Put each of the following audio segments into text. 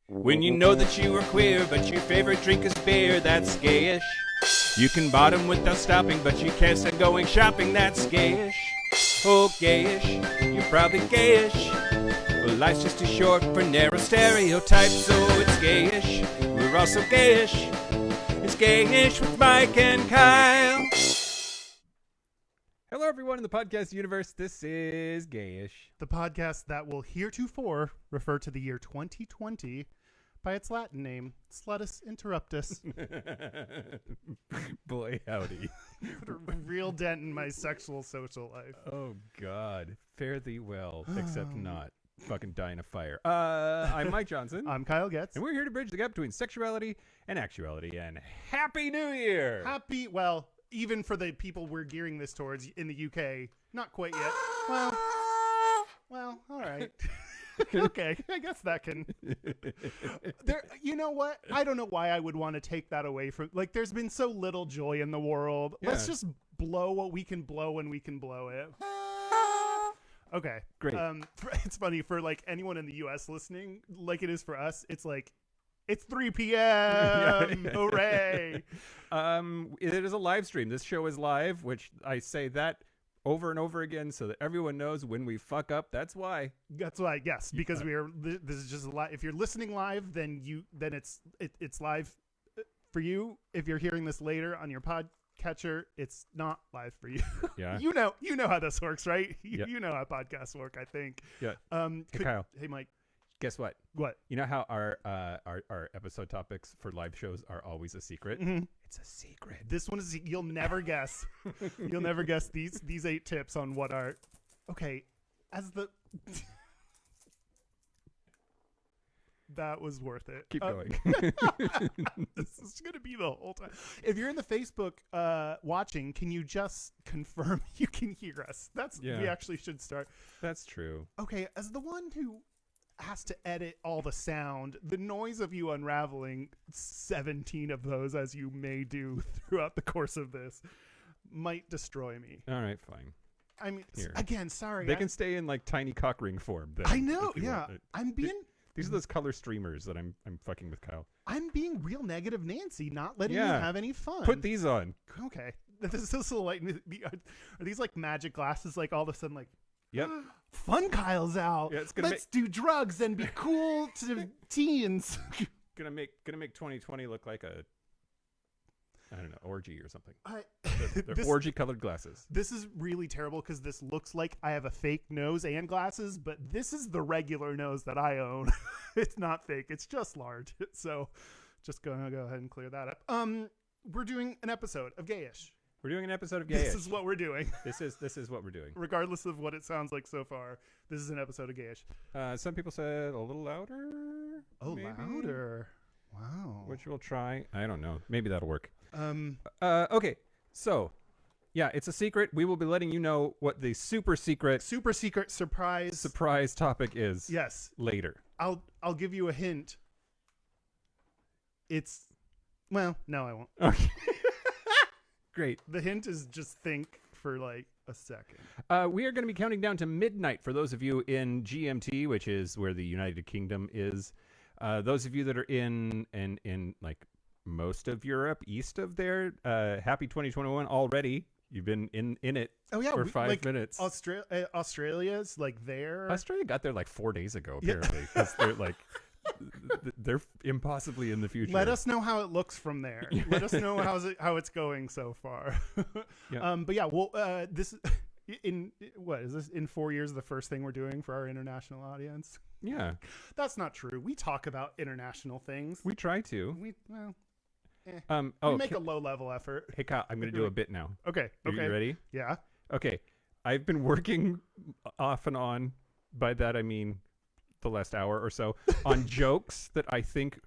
When you know that you are queer, but your favorite drink is beer, that's gayish. You can bottom without stopping, but you can't stop going shopping, that's gayish. Oh, gayish, you're probably gayish. Well, life's just too short for narrow stereotypes, so it's gayish. We're also gayish. It's Gayish with Mike and Kyle. Hello, everyone in the podcast universe. This is Gayish, the podcast that will heretofore refer to the year 2020 by its Latin name, Slutus Interruptus. Boy, howdy. Put a real dent in my sexual social life. Oh, God. Fare thee well, except not. Fucking die in a fire. I'm Mike Johnson. I'm Kyle Getz. And we're here to bridge the gap between sexuality and actuality. And Happy New Year! Well, even for the people we're gearing this towards in the UK, not quite yet. Well, all right. Okay, I guess that can. You know what? I don't know why I would want to take that away from. Like, there's been so little joy in the world. Yeah. Let's just blow what we can blow when we can blow it. Okay, great. It's funny for like anyone in the U.S. listening, like it is for us. It's like it's 3 p.m. Hooray! It is a live stream. This show is live, which I say that over and over again so that everyone knows when we fuck up. That's why. Yes, because we are. This is just a lot. If you're listening live, then it's live for you. If you're hearing this later on your podcatcher, it's not live for you. Yeah. You know how this works, right? Yep. You know how podcasts work, I think. Yeah. Kyle. Hey, Mike. Guess what? What? You know how our episode topics for live shows are always a secret? Mm-hmm. It's a secret. This one is you'll never guess. You'll never guess these 8 tips on what are. Okay, as the. That was worth it. Keep going. This is going to be the whole time. If you're in the Facebook watching, can you just confirm you can hear us? We actually should start. That's true. Okay, as the one who has to edit all the sound, the noise of you unraveling 17 of those, as you may do throughout the course of this, might destroy me. All right, fine. I mean, Here. Again, sorry. They can stay in like tiny cock ring form. Then, I know, yeah. These are those color streamers that I'm fucking with Kyle. I'm being real negative Nancy, not letting you have any fun. Put these on. Okay. This is like, are these like magic glasses? Like all of a sudden, like, yep. Fun Kyle's out. Yeah, Let's do drugs and be cool to teens. Gonna make 2020 look like a, I don't know, orgy or something. They're orgy colored glasses. This is really terrible because this looks like I have a fake nose and glasses, but this is the regular nose that I own. It's not fake. It's just large. So just gonna go ahead and clear that up. We're doing an episode of Gayish. We're doing an episode of Gayish. This is what we're doing. This is what we're doing. Regardless of what it sounds like so far, this is an episode of Gayish. Some people said a little louder. Oh, maybe? Louder. Wow. Which we'll try. I don't know. Maybe that'll work. Okay. So, yeah, it's a secret. We will be letting you know what the super secret surprise topic is. Yes. Later. I'll give you a hint. No, I won't. Okay. Great. The hint is just think for like a second. We are going to be counting down to midnight for those of you in GMT, which is where the United Kingdom is. Those of you that are in like most of Europe, east of there, happy 2021 already. You've been in it for 5 minutes. Australia's like there. Australia got there like 4 days ago, apparently. Because they're like... They're impossibly in the future. Let us know how it looks from there. Let us know how it's going so far. Yeah. But yeah, well, this is this in 4 years the first thing we're doing for our international audience? Yeah, that's not true. We talk about international things. We try to. We make a low level effort. Hey Kyle, I'm going to do a bit now. Okay. Are you ready? Yeah. Okay. I've been working off and on. By that I mean the last hour or so on jokes that I think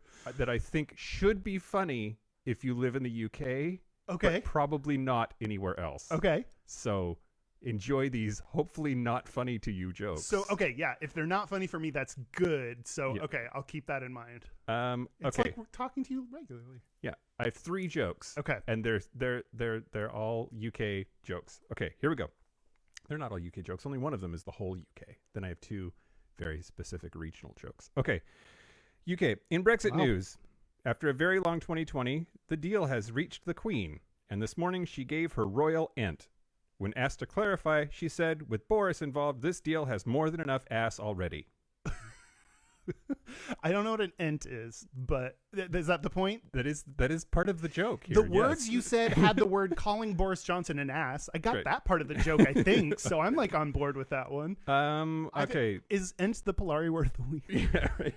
should be funny if you live in the UK. Okay. But probably not anywhere else. Okay. So enjoy these hopefully not funny to you jokes. So okay, yeah, if they're not funny for me, that's good. So yeah. Okay, I'll keep that in mind. It's like we're talking to you regularly. Yeah. I have 3 jokes. Okay. And they're all UK jokes. Okay, here we go. They're not all UK jokes. Only one of them is the whole UK. Then I have 2 very specific regional jokes. Okay. UK. In Brexit Wow. news, after a very long 2020, the deal has reached the Queen, and this morning she gave her royal ent. When asked to clarify, she said, with Boris involved, this deal has more than enough ass already. I don't know what an ent is, but is that the point? That is part of the joke here. The words you said had the word calling Boris Johnson an ass. I got Great. that part of the joke, I think. So I'm like on board with that one. Okay. Is ent the Polari word of the week? Yeah, right.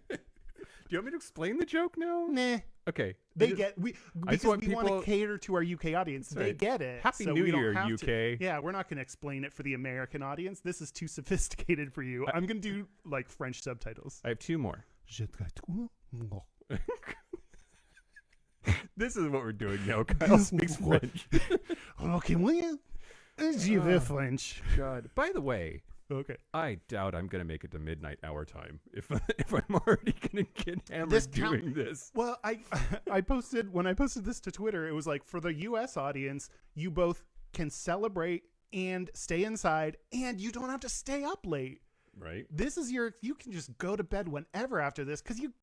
Do you want me to explain the joke now? Nah. Okay. They get because want we want people- to cater to our UK audience. They Right. get it. Happy so New we don't Year, have UK. to. Yeah, we're not going to explain it for the American audience. This is too sophisticated for you. I'm going to do like French subtitles. I have two more. This is what we're doing now. Kyle speaks French. Okay, will you? Je veux French. God. By the way, Okay. I doubt I'm going to make it to midnight hour time if I'm already going to get hammered This doing this. Well, I posted when I posted this to Twitter, it was like for the US audience, you both can celebrate and stay inside and you don't have to stay up late. Right? This is you can just go to bed whenever after this cuz you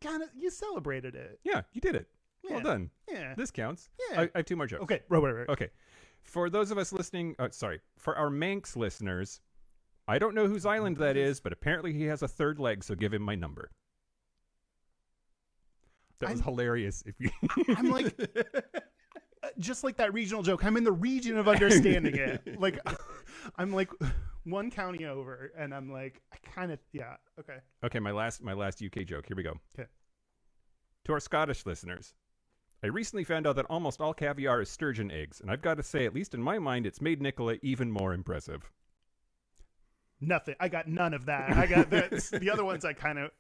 celebrated it. Yeah, you did it. Well Yeah. done. Yeah. This counts. Yeah. I have two more jokes. Okay, right. Okay. For those of us listening, for our Manx listeners, I don't know whose island that is, but apparently he has a third leg, so give him my number. That was hilarious. If you, I'm like just like that regional joke. I'm in the region of understanding it. Like I'm like one county over and I'm like I kind of okay. Okay, my last UK joke. Here we go. Okay. To our Scottish listeners, I recently found out that almost all caviar is sturgeon eggs, and I've got to say, at least in my mind, it's made Nicola even more impressive. Nothing. I got none of that. I got that. The other ones I kind of.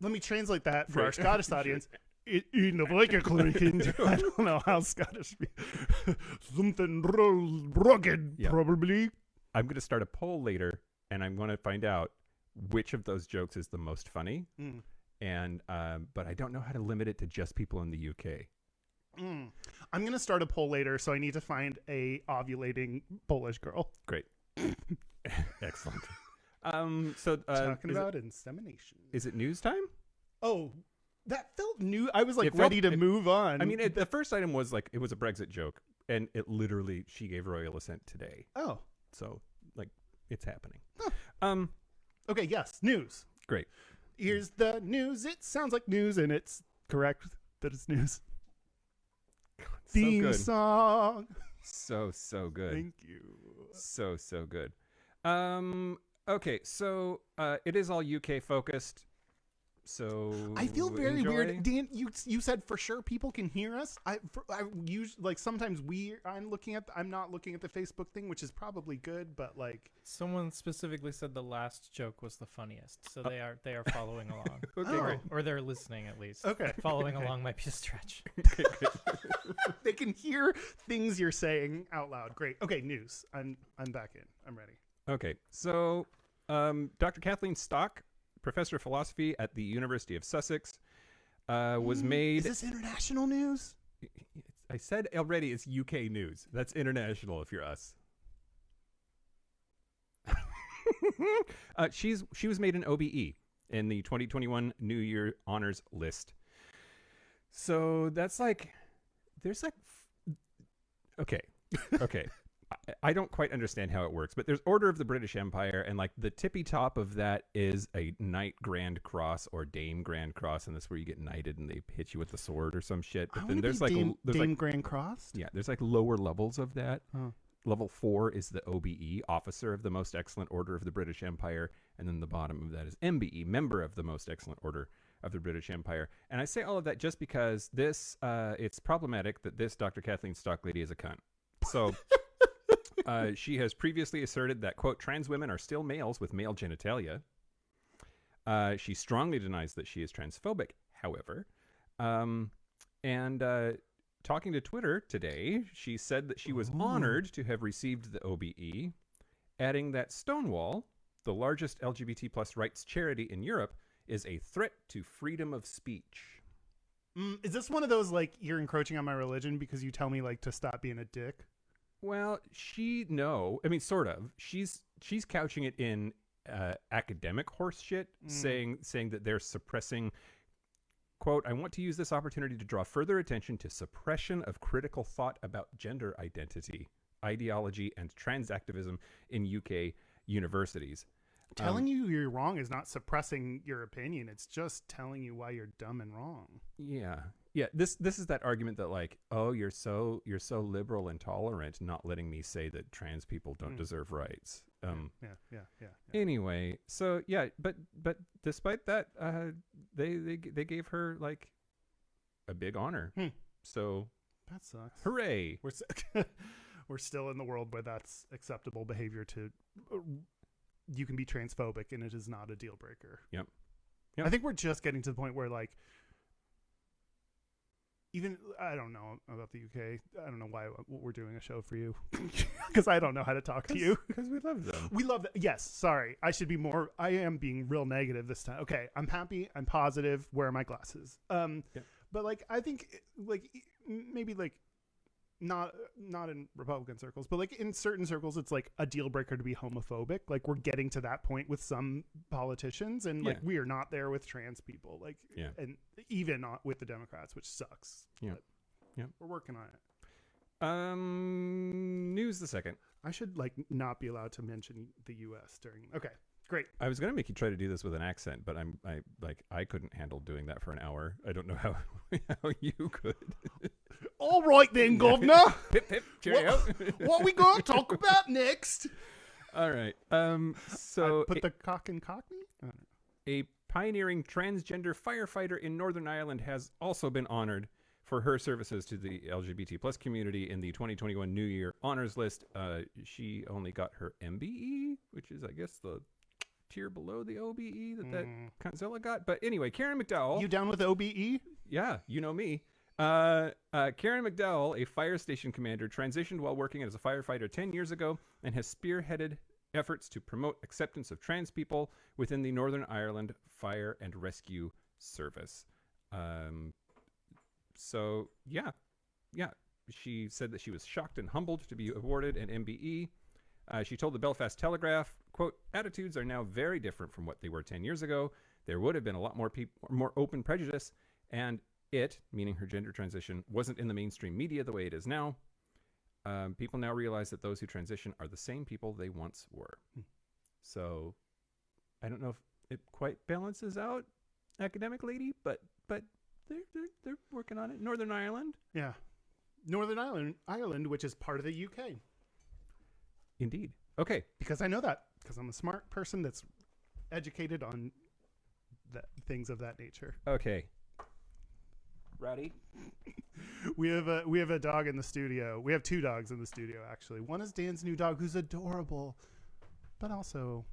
Let me translate that for our Right. Scottish audience. I don't know how Scottish. Something rugged, Yeah. probably. I'm going to start a poll later, and I'm going to find out which of those jokes is the most funny. Mm. And but I don't know how to limit it to just people in the UK. I'm going to start a poll later, so I need to find a ovulating Polish girl. Great. Excellent. So Talking about insemination. is it news time? Oh, that felt new. I was like It felt- ready to it- move on. I mean, the first item was like it was a Brexit joke, and it literally she gave royal assent today. oh, So like it's happening. Huh. Okay. Yes, news. Great. Here's the news. It sounds like news, and it's correct that it's news. Theme so good. song. So good. Thank you. So good. Okay, so it is all UK focused. So I feel very enjoy. weird, Dan. You said for sure people can hear us. I usually like sometimes I'm not looking at the Facebook thing, which is probably good, but like Someone specifically said the last joke was the funniest, so they are following along. Okay, Oh. great. Or they're listening at least. Okay. Following along might be a stretch. they can hear things you're saying out loud. Great. Okay, news. I'm back in. I'm ready. Okay, so Dr. Kathleen Stock, professor of philosophy at the University of Sussex, was made. Is this international news? I said already it's UK news. That's international if you're us. She was made an OBE in the 2021 New Year Honors List. So that's like, there's like, okay. I don't quite understand how it works, but there's Order of the British Empire, and like the tippy top of that is a Knight Grand Cross or Dame Grand Cross, and that's where you get knighted and they hit you with the sword or some shit. But then there's like Dame Grand Cross. yeah, there's like lower levels of that. Oh. Level 4 is the OBE, Officer of the Most Excellent Order of the British Empire, and then the bottom of that is MBE, Member of the Most Excellent Order of the British Empire. And I say all of that just because this, it's problematic that this Dr. Kathleen Stock lady is a cunt. So she has previously asserted that, quote, trans women are still males with male genitalia. She strongly denies that she is transphobic, however. Talking to Twitter today, she said that she was honored to have received the OBE, adding that Stonewall, the largest LGBT plus rights charity in Europe, is a threat to freedom of speech. Is this one of those like you're encroaching on my religion because you tell me like to stop being a dick? Well, sort of. She's couching it in academic horse shit, saying that they're suppressing. Quote, I want to use this opportunity to draw further attention to suppression of critical thought about gender identity, ideology, and trans activism in UK universities. Telling you you're wrong is not suppressing your opinion. It's just telling you why you're dumb and wrong. Yeah. Yeah. This is that argument that like, oh, you're so liberal and tolerant, not letting me say that trans people don't deserve rights. Yeah. Anyway, so yeah, but despite that, they gave her like a big honor. So that sucks. Hooray! We're still in the world where that's acceptable behavior. You can be transphobic and it is not a deal breaker. Yep. I think we're just getting to the point where like, even I don't know about the UK. I don't know why we're doing a show for you because I don't know how to talk to you. Because we love them. We love them. Yes. Sorry. I should be more. I am being real negative this time. Okay. I'm happy. I'm positive. Where are my glasses? But like, I think like maybe like not in Republican circles, but like in certain circles, it's like a deal breaker to be homophobic. Like we're getting to that point with some politicians, and like we are not there with trans people. Like, and even not with the Democrats, which sucks. Yeah, we're working on it. News the second. I should like not be allowed to mention the U.S. during. Okay, great. I was gonna make you try to do this with an accent, but I couldn't handle doing that for an hour. I don't know how you could. All right then, Governor. Pip pip. Cheerio. What we gonna talk about next? All right. So I put the cock in cockney. A pioneering transgender firefighter in Northern Ireland has also been honored for her services to the LGBT plus community in the 2021 New Year Honors List. She only got her MBE, which is, I guess, the tier below the OBE that Conzilla got. But anyway, Karen McDowell. You down with OBE? Yeah, you know me. Karen McDowell, a fire station commander, transitioned while working as a firefighter 10 years ago and has spearheaded efforts to promote acceptance of trans people within the Northern Ireland Fire and Rescue Service. So yeah, she said that she was shocked and humbled to be awarded an MBE. She told the Belfast Telegraph, quote, attitudes are now very different from what they were 10 years ago. There would have been a lot more open prejudice, and it, meaning her gender transition, wasn't in the mainstream media the way it is now. People now realize that those who transition are the same people they once were. So I don't know if it quite balances out, academic lady, but they're working on it. Northern Ireland. Yeah. Northern Ireland, which is part of the UK. Indeed. Okay. Because I know that. Because I'm a smart person that's educated on things of that nature. Okay. Rowdy. We have a dog in the studio. We have two dogs in the studio, actually. One is Dan's new dog, who's adorable, but also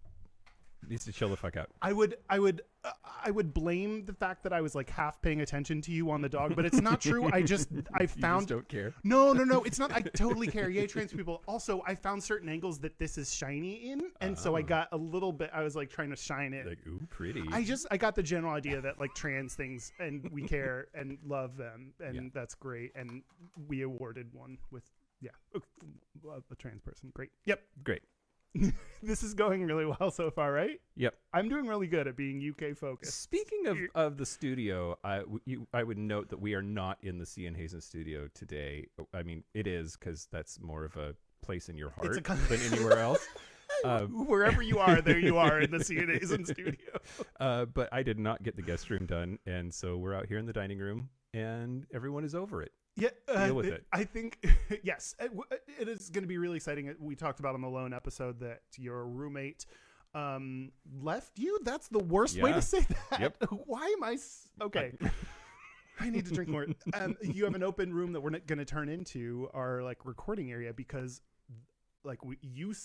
needs to chill the fuck out. I would blame the fact that I was like half paying attention to you on the dog, but it's not true. I found don't care. No, it's not. I totally care. Yay, trans people. Also, I found certain angles that this is shiny in, and so I got a little bit. I was like trying to shine it. Like, ooh, pretty. I got the general idea that like trans things and we care and love them, and that's great. And we awarded one with a trans person. Great. Yep. Great. This is going really well so far, right? Yep. I'm doing really good at being UK focused. Speaking of the studio, I would note that we are not in the C. N. Hazen studio today. I mean, it is because that's more of a place in your heart than anywhere else. Wherever you are, there you are in the C. N. Hazen studio. But I did not get the guest room done, and so we're out here in the dining room, and everyone is over it. Yeah, deal with it. I think, yes, it is going to be really exciting. We talked about on the Lone episode that your roommate left you. That's the worst way to say that. Yep. Why am I... Okay. I need to drink more. You have an open room that we're going to turn into our like recording area because like you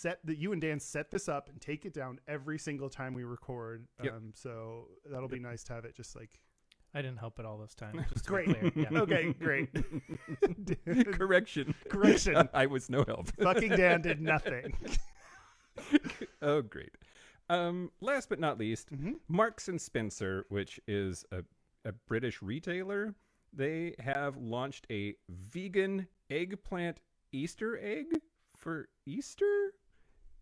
and Dan set this up and take it down every single time we record. Yep. So that'll be nice to have it just like... I didn't help it all this time. Just to Great. be clear. Yeah. Okay, great. Correction. Correction. I was no help. Fucking Dan did nothing. Oh, great. Last but not least, Marks and Spencer, which is a British retailer, they have launched a vegan eggplant Easter egg for Easter.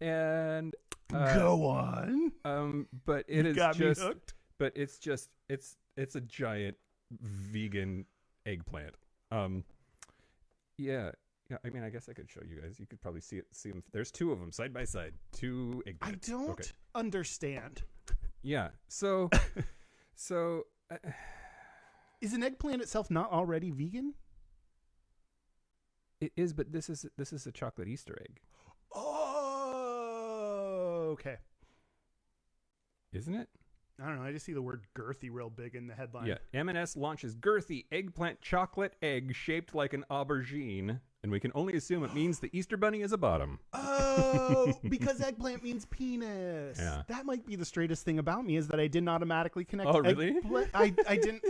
And Go on. but it is Got me just hooked. but it's just it's a giant vegan eggplant. Yeah. Yeah, I mean, I guess I could show you guys. You could probably see them. There's two of them side by side. Two eggplants. I don't understand. Yeah. So Is an eggplant itself not already vegan? it is, but this is a chocolate Easter egg, Oh, okay. isn't it? I don't know. I just see the word girthy real big in the headline. Yeah. M&S launches girthy eggplant chocolate egg shaped like an aubergine, and we can only assume it means the Easter bunny is a bottom. Oh, because eggplant means penis. Yeah. That might be the straightest thing about me is that I didn't automatically connect. Oh, really? I didn't.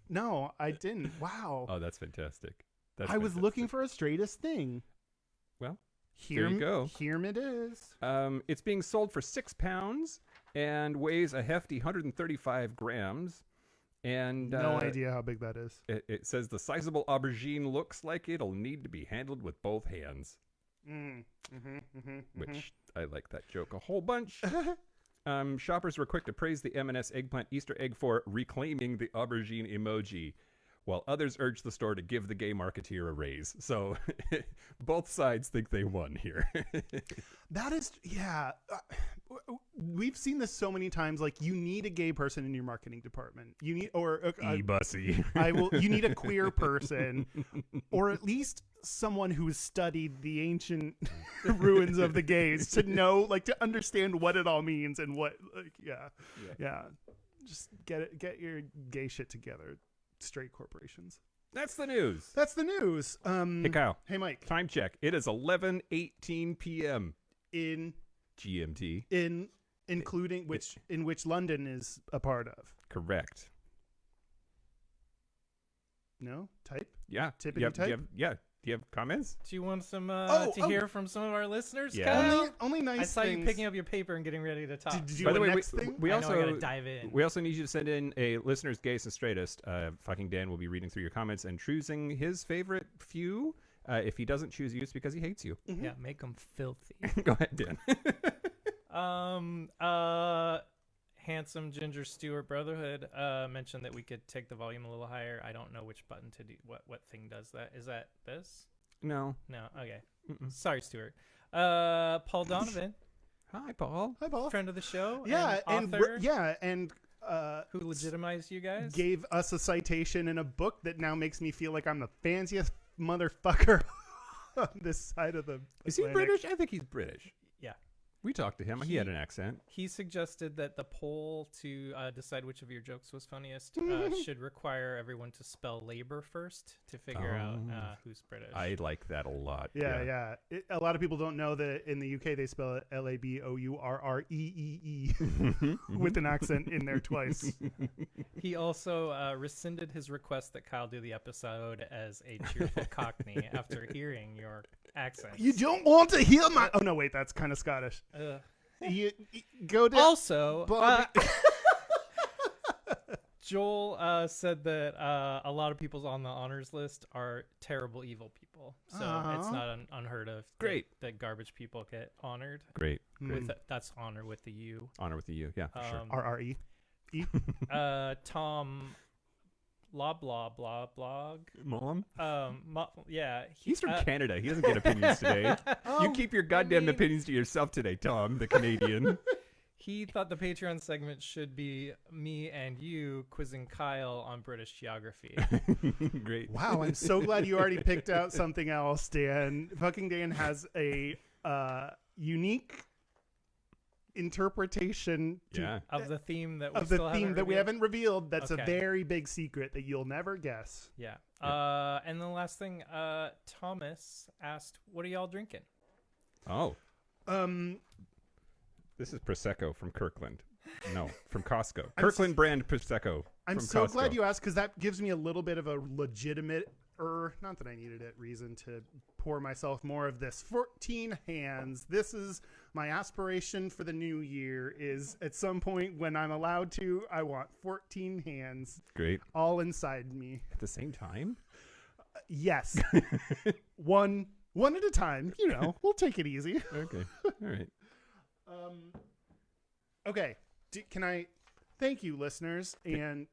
No, I didn't. Wow. Oh, that's fantastic. I was looking for a straightest thing. Well, Here there you go. Here it is. It's being sold for £6 and weighs a hefty 135 grams. And No idea how big that is. It says the sizable aubergine looks like it'll need to be handled with both hands, which I like that joke a whole bunch. Shoppers were quick to praise the M&S eggplant Easter egg for reclaiming the aubergine emoji, while others urged the store to give the gay marketeer a raise. So both sides think they won here. That is, yeah. We've seen this so many times. Like, you need a gay person in your marketing department. You need, E-bussy. You need a queer person, or at least someone who's studied the ancient ruins of the gays to know, like, to understand what it all means and what, like, yeah. Just get your gay shit together, straight corporations. That's the news. That's the news. Hey, Kyle. Hey, Mike. Time check. It is 11:18 p.m. In GMT. Including which London is a part of. Correct. No? Type? Yeah. Tippity type? Do you have comments? Do you want some Oh. hear from some of our listeners? Yeah. Kyle? Only nice I saw things. you picking up your paper and getting ready to talk. Did you By do the a way, next thing? we I know I also gotta dive in. we also need you to send in a listener's Gayest and Straightest. Fucking Dan will be reading through your comments and choosing his favorite few. If he doesn't choose you, it's because he hates you. Mm-hmm. Yeah, make them filthy. Go ahead, Dan. Handsome Ginger Stewart Brotherhood mentioned that we could take the volume a little higher. I don't know which button to do. What thing does that? Is that this? No. No. Okay. Mm-mm. Sorry, Stuart. Paul Donovan, Hi, Paul. Hi, Paul. friend of the show. Yeah, and author and who legitimized you guys. gave us a citation in a book that now makes me feel like I'm the fanciest motherfucker on this side of the Is he Atlantic. British? I think he's British. Yeah. We talked to him. He had an accent. He suggested that the poll to decide which of your jokes was funniest should require everyone to spell labor first to figure out who's British. I like that a lot. Yeah. A lot of people don't know that in the UK they spell it Labourree with an accent in there twice. He also rescinded his request that Kyle do the episode as a cheerful Cockney after hearing your accent. You don't want to hear my... Oh, no, wait, that's kind of Scottish. You go to... Also, Bobby. Joel said that a lot of people on the honors list are terrible, evil people. So it's not unheard of. Great. That garbage people get honored. Great. With that's honor with the U. Honor with the U. Yeah, for sure. RRE. Tom blah blah blah blog. Mom? Yeah. He's from Canada. He doesn't get opinions today. You keep your goddamn opinions to yourself today, Tom, the Canadian. He thought the Patreon segment should be me and you quizzing Kyle on British geography. Great. Wow, I'm so glad you already picked out something else, Dan. Fucking Dan has a unique interpretation of the theme that we haven't revealed. That's okay. A very big secret that you'll never guess. Yeah. And the last thing, Thomas asked, "What are y'all drinking?" Oh. This is Prosecco from Kirkland. No, from Costco. Kirkland brand Prosecco. I'm from so Costco. glad you asked, because that gives me a little bit of a legitimate, not that I needed it, reason to pour myself more of this. 14 hands. This is my aspiration for the new year, is at some point when I'm allowed to, I want 14 hands. Great. All inside me. At the same time? Yes. One at a time. You know, we'll take it easy. Okay. All right. Okay. Can I thank you, listeners, and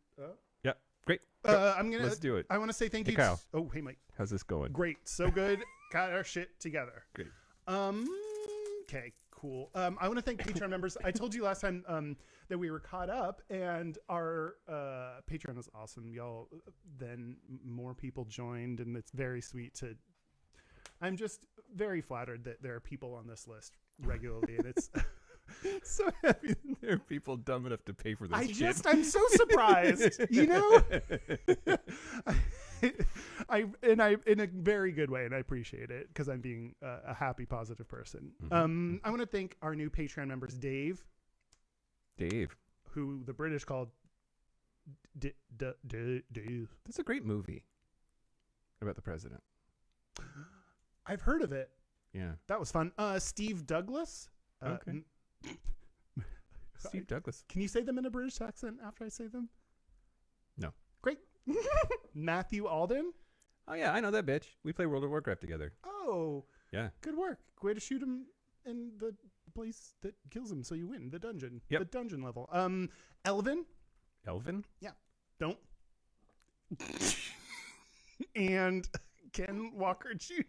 Yep. Great. I'm gonna Let's do it. I want to say thank Hey, you. Kyle. Oh, hey, Mike. How's this going? Great, so good. Got our shit together. Great. Okay, cool. I want to thank Patreon members. I told you last time that we were caught up, and our Patreon was awesome, y'all. Then more people joined, and it's very sweet to. I'm just very flattered that there are people on this list regularly, and it's. So happy there are people dumb enough to pay for this shit. I'm so surprised, you know. I in a very good way, and I appreciate it because I'm being a happy, positive person. Mm-hmm. I want to thank our new Patreon members, Dave, who the British called Dave. That's a great movie about the president. I've heard of it. Yeah, that was fun. Steve Douglas. Okay. Steve Douglas. Can you say them in a British accent after I say them? No. Great. Matthew Alden. Oh yeah, I know that bitch. We play World of Warcraft together. Oh. Yeah. Good work. Way to shoot him in the place that kills him so you win the dungeon. Yep. The dungeon level. Elvin. Yeah. Don't. And Ken Walker Jr.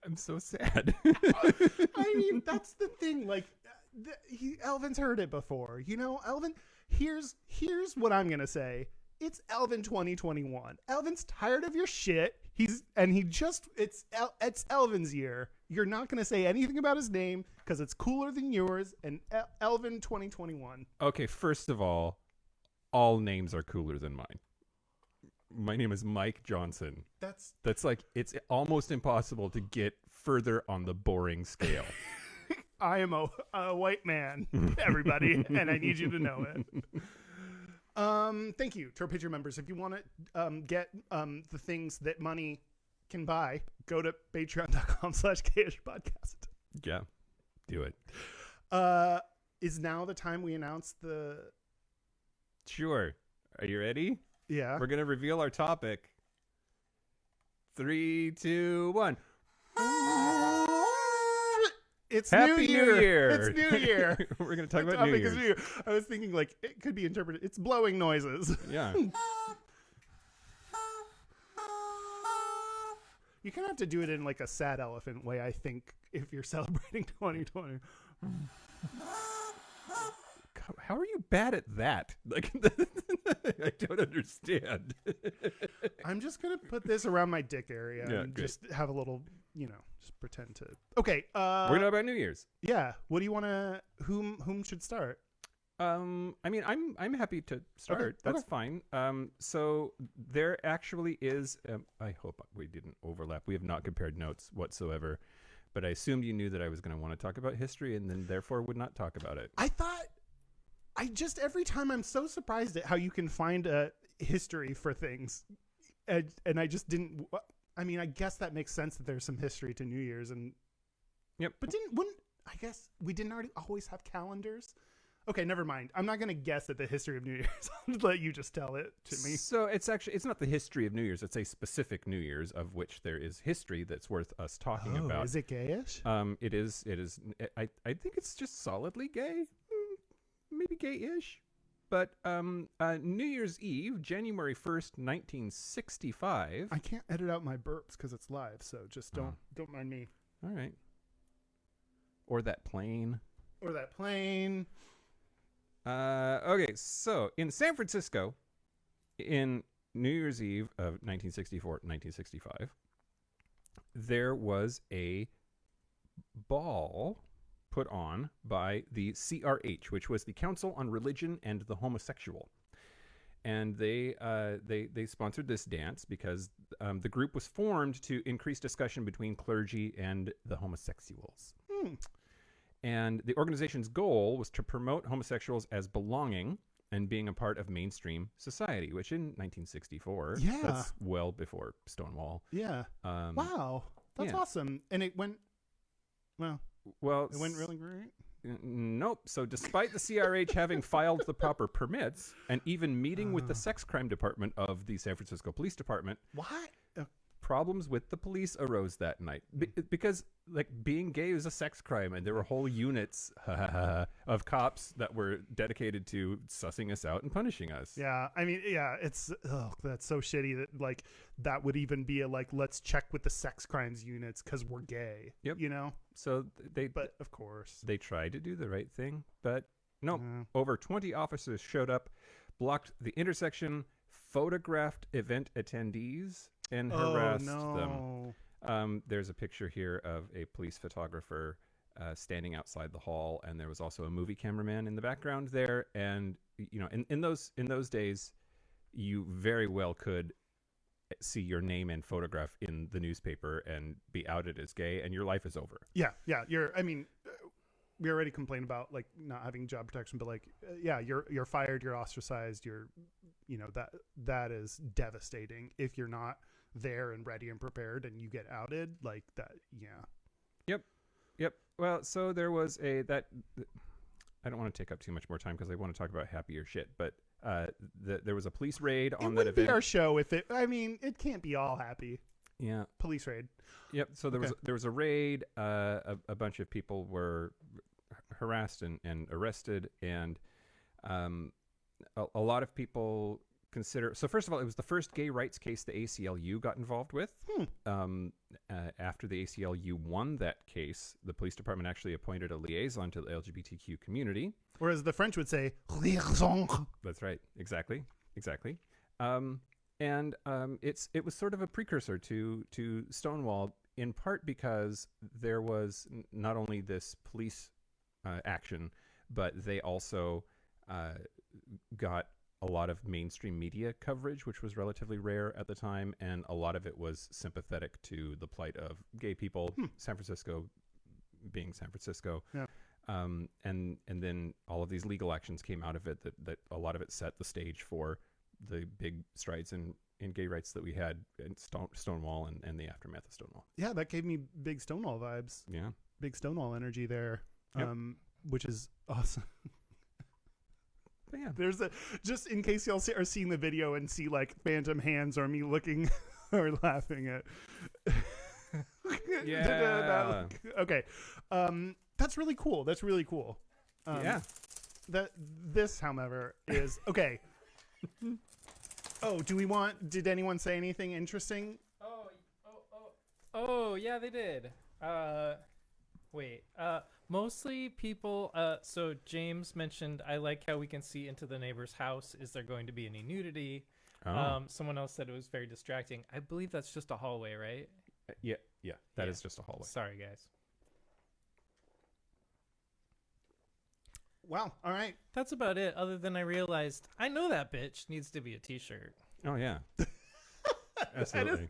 I'm so sad. I mean, that's the thing. Like, Elvin's heard it before. You know, Elvin, here's what I'm going to say. It's Elvin 2021. Elvin's tired of your shit. It's Elvin's year. You're not going to say anything about his name because it's cooler than yours. And Elvin 2021. Okay, first of all names are cooler than mine. My name is Mike Johnson. That's like, it's almost impossible to get further on the boring scale. I am a white man, everybody, and I need you to know it. Thank you to our Patreon members. If you want to get the things that money can buy, go to patreon.com/gayishpodcast. Yeah, do it. Is now the time we announce the... Sure. Are you ready? Yeah. We're going to reveal our topic. 3, 2, 1. It's Happy New Year. It's New Year. We're going to talk about New Year's. I was thinking, like, it could be interpreted. It's blowing noises. Yeah. You kind of have to do it in, like, a sad elephant way, I think, if you're celebrating 2020. How are you bad at that? Like, I don't understand. I'm just gonna put this around my dick area and just have a little, just pretend to. Okay. We're gonna about New Year's. Yeah. What do you want to? Whom should start? I mean, I'm happy to start. Okay, That's fine. So there actually is. I hope we didn't overlap. We have not compared notes whatsoever. But I assumed you knew that I was going to want to talk about history, and then therefore would not talk about it. Every time I'm so surprised at how you can find a history for things. And I just didn't, I mean, I guess that makes sense that there's some history to New Year's and. Yep. But I guess we didn't already always have calendars. Okay, never mind. I'm not going to guess at the history of New Year's. I'll let you just tell it to me. So it's not the history of New Year's. It's a specific New Year's of which there is history that's worth us talking about. Is it gayish? It is. I think it's just solidly gay. Maybe gay-ish. But New Year's Eve, January 1st, 1965. I can't edit out my burps because it's live, so just don't mind me. All right. Or that plane. Okay, so in San Francisco, in New Year's Eve of 1965, there was a ball put on by the CRH, which was the Council on Religion and the Homosexual. And they sponsored this dance because the group was formed to increase discussion between clergy and the homosexuals. And the organization's goal was to promote homosexuals as belonging and being a part of mainstream society, which in 1964, that's well before Stonewall. Yeah. Wow. That's awesome. And it went, well, it went really great. Nope. So despite the CRH having filed the proper permits and even meeting with the sex crime department of the San Francisco Police Department. What? problems with the police arose that night because like being gay is a sex crime, and there were whole units of cops that were dedicated to sussing us out and punishing us. Yeah, I mean, yeah, it's that's so shitty that like that would even be a like let's check with the sex crimes units because we're gay. Yep. You know. So But of course, they tried to do the right thing, but no. Over 20 officers showed up, blocked the intersection, photographed event attendees, and harassed them. There's a picture here of a police photographer standing outside the hall, and there was also a movie cameraman in the background there. And you know, in those days, you very well could see your name and photograph in the newspaper and be outed as gay, and your life is over. Yeah. I mean, we already complained about like not having job protection, but like, yeah, you're fired, you're ostracized, that is devastating if you're not there and ready and prepared and you get outed like that. Yeah. Yep. Well, so there was I don't want to take up too much more time because I want to talk about happier shit, but there was a police raid on that event. It would be our show if it can't be all happy. Yeah. Police raid. Yep. So there was a raid. A bunch of people were harassed and arrested, and a lot of people consider. So first of all, it was the first gay rights case the ACLU got involved with. After the ACLU won that case, the police department actually appointed a liaison to the LGBTQ community. Whereas the French would say liaison. That's right. Exactly. It was sort of a precursor to Stonewall, in part because there was not only this police action, but they also got a lot of mainstream media coverage, which was relatively rare at the time, and a lot of it was sympathetic to the plight of gay people. San Francisco being San Francisco. Yeah. And then all of these legal actions came out of it that a lot of it set the stage for the big strides in gay rights that we had in Stonewall and the aftermath of Stonewall. Yeah, that gave me big Stonewall vibes. Yeah. Big Stonewall energy there, Yep. which is awesome. But yeah. There's just in case y'all are seeing the video and see like phantom hands or me looking or laughing at. Yeah. Okay. That's really cool. Yeah. This, however, is okay. Did anyone say anything interesting? Oh, yeah, they did. Mostly people, so James mentioned, I like how we can see into the neighbor's house. Is there going to be any nudity? Someone else said it was very distracting. I believe that's just a hallway, right? Yeah. That is just a hallway. Sorry, guys. Wow. All right. That's about it, other than I realized I know that bitch needs to be a t-shirt. Oh, yeah. Absolutely.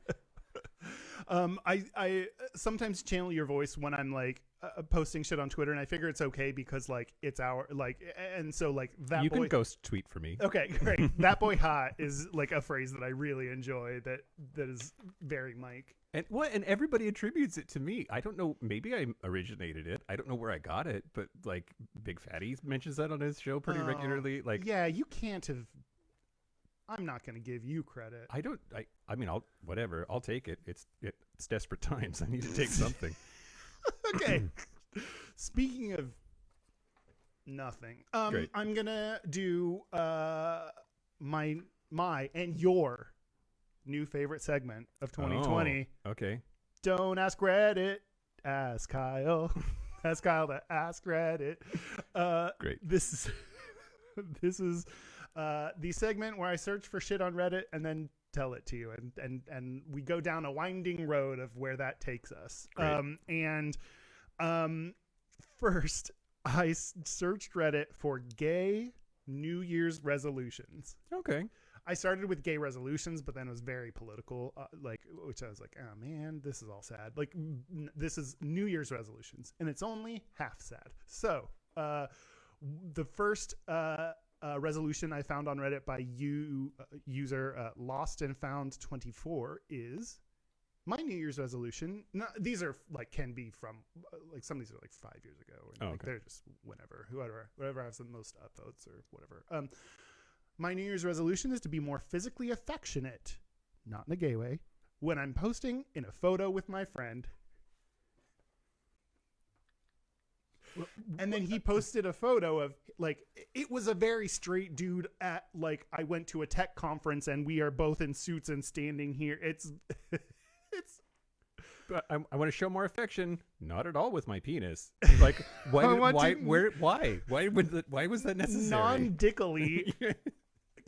I sometimes channel your voice when I'm like posting shit on Twitter, and I figure it's okay because like it's our like, and so like that you boy, can ghost tweet for me. Okay, great. That boy hot is like a phrase that I really enjoy. That is very Mike. And everybody attributes it to me. I don't know. Maybe I originated it. I don't know where I got it, but like Big Fatty mentions that on his show pretty regularly. Like, yeah, you can't have. I'm not going to give you credit. I mean, I'll take it. It's desperate times. I need to take something. Okay. Speaking of nothing, Great. I'm gonna do my and your new favorite segment of 2020. Oh, okay. Don't ask Reddit, ask Kyle. Ask Kyle to ask Reddit. Great. This is the segment where I search for shit on Reddit and then tell it to you, and we go down a winding road of where that takes us. First, I searched Reddit for gay New Year's resolutions. Okay. I started with gay resolutions, but then it was very political, which I was like, oh man, this is all sad. Like, this is New Year's resolutions, and it's only half sad. So, the first resolution I found on Reddit by user Lost and Found 24 is my New Year's resolution. No, these are like can be from like some of these are like 5 years ago. Or, like, they're just whoever has the most upvotes or whatever. My New Year's resolution is to be more physically affectionate, not in a gay way, when I'm posting in a photo with my friend. And then he posted a photo of like, it was a very straight dude at like, I went to a tech conference and we are both in suits and standing here. It's But I want to show more affection. Not at all with my penis. Like, why was that necessary? Non-dickily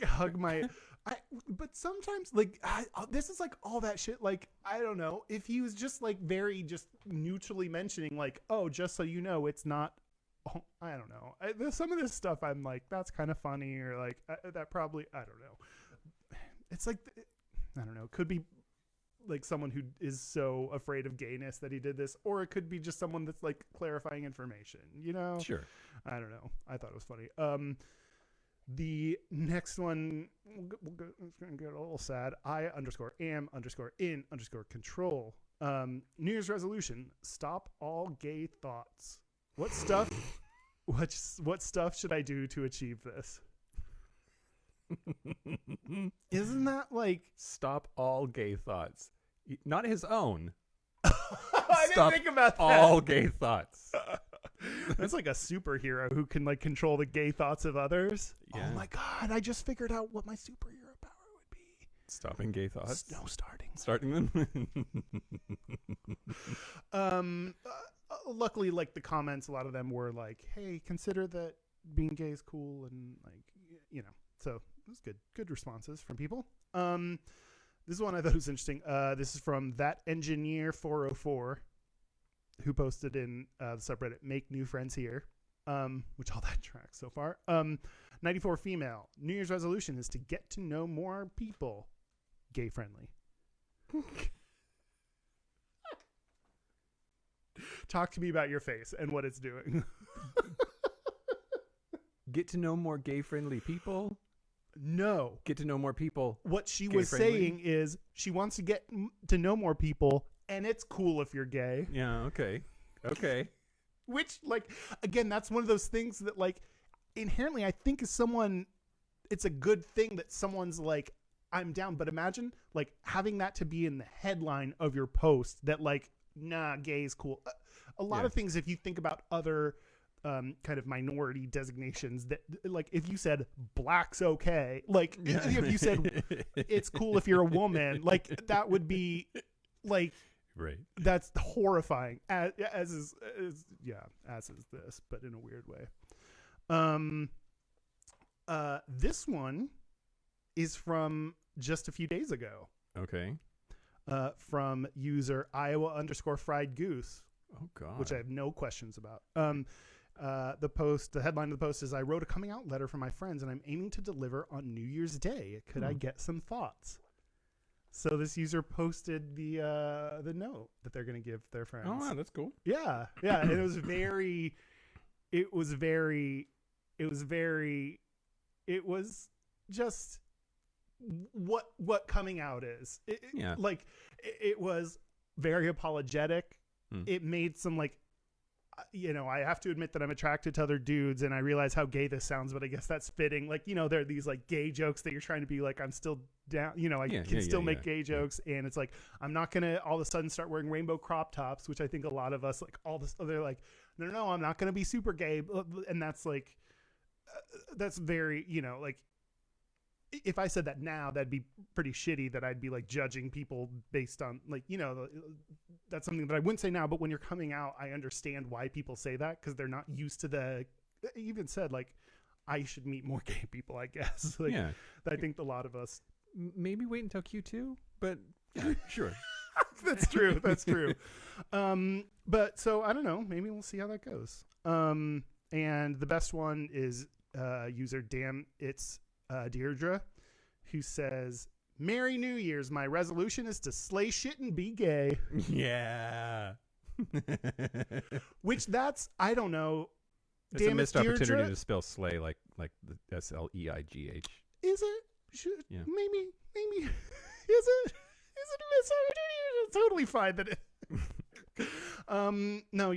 hug my... but sometimes, like, this is like all that shit. Like, I don't know if he was just like very just neutrally mentioning, like, oh, just so you know, it's not. Oh, I don't know. Some of this stuff, I'm like, that's kind of funny, or like that probably. I don't know. It's like, I don't know. It could be like someone who is so afraid of gayness that he did this, or it could be just someone that's like clarifying information. You know? Sure. I don't know. I thought it was funny. The next one, it's going to get a little sad. I_am_in_control. New Year's resolution: stop all gay thoughts. What stuff should I do to achieve this? Isn't that like stop all gay thoughts? Not his own. I didn't think about that. All gay thoughts. That's like a superhero who can like control the gay thoughts of others. Yeah. Oh my god! I just figured out what my superhero power would be. Stopping gay thoughts. No, starting them. Luckily, like the comments, a lot of them were like, "Hey, consider that being gay is cool," and like, you know. So it was good responses from people. This one I thought was interesting. This is from That Engineer 404. Who posted in the subreddit Make New Friends Here, which all that tracks so far. 94 female. New Year's resolution is to get to know more people. Gay friendly. Talk to me about your face and what it's doing. Get to know more gay friendly people? No. Get to know more people. What she was saying is she wants to get to know more people. And it's cool if you're gay. Yeah, okay. Which, like, again, that's one of those things that, like, inherently I think it's a good thing that someone's like, I'm down. But imagine, like, having that to be in the headline of your post that, like, nah, gay is cool. A lot of things, if you think about other kind of minority designations, that, like, if you said black's okay, like, if you said it's cool if you're a woman, like, that would be, like... Right. That's horrifying. As is this, but in a weird way. This one is from just a few days ago. Okay. From user Iowa_fried goose. Oh God. Which I have no questions about. The headline of the post is, I wrote a coming out letter for my friends and I'm aiming to deliver on New Year's Day. Could I get some thoughts? So this user posted the note that they're going to give their friends. Oh, wow, that's cool. Yeah. And it was just what coming out is. It was very apologetic. It made some, like, you know, I have to admit that I'm attracted to other dudes and I realize how gay this sounds, but I guess that's fitting. Like, you know, there are these like gay jokes that you're trying to be like, I'm still down, you know, I can still make gay jokes. And it's like, I'm not going to all of a sudden start wearing rainbow crop tops, which I think a lot of us, like, all this, they're like, no, I'm not going to be super gay. And that's like, that's very, you know, like, if I said that now, that'd be pretty shitty, that I'd be like judging people based on, like, you know, that's something that I wouldn't say now, but when you're coming out, I understand why people say that, because they're not used to I even said, like, I should meet more gay people, I guess. Like, I think a lot of us. Maybe wait until Q2, but yeah, sure. That's true. But so I don't know, maybe we'll see how that goes. And the best one is user Damn It's Deirdre, who says, Merry New Year's. My resolution is to slay shit and be gay. Yeah. Which I don't know. It's a missed opportunity to spell slay like the SLEIGH. Is it? Maybe. Is it? Is it a missed opportunity? It's totally fine that it. No,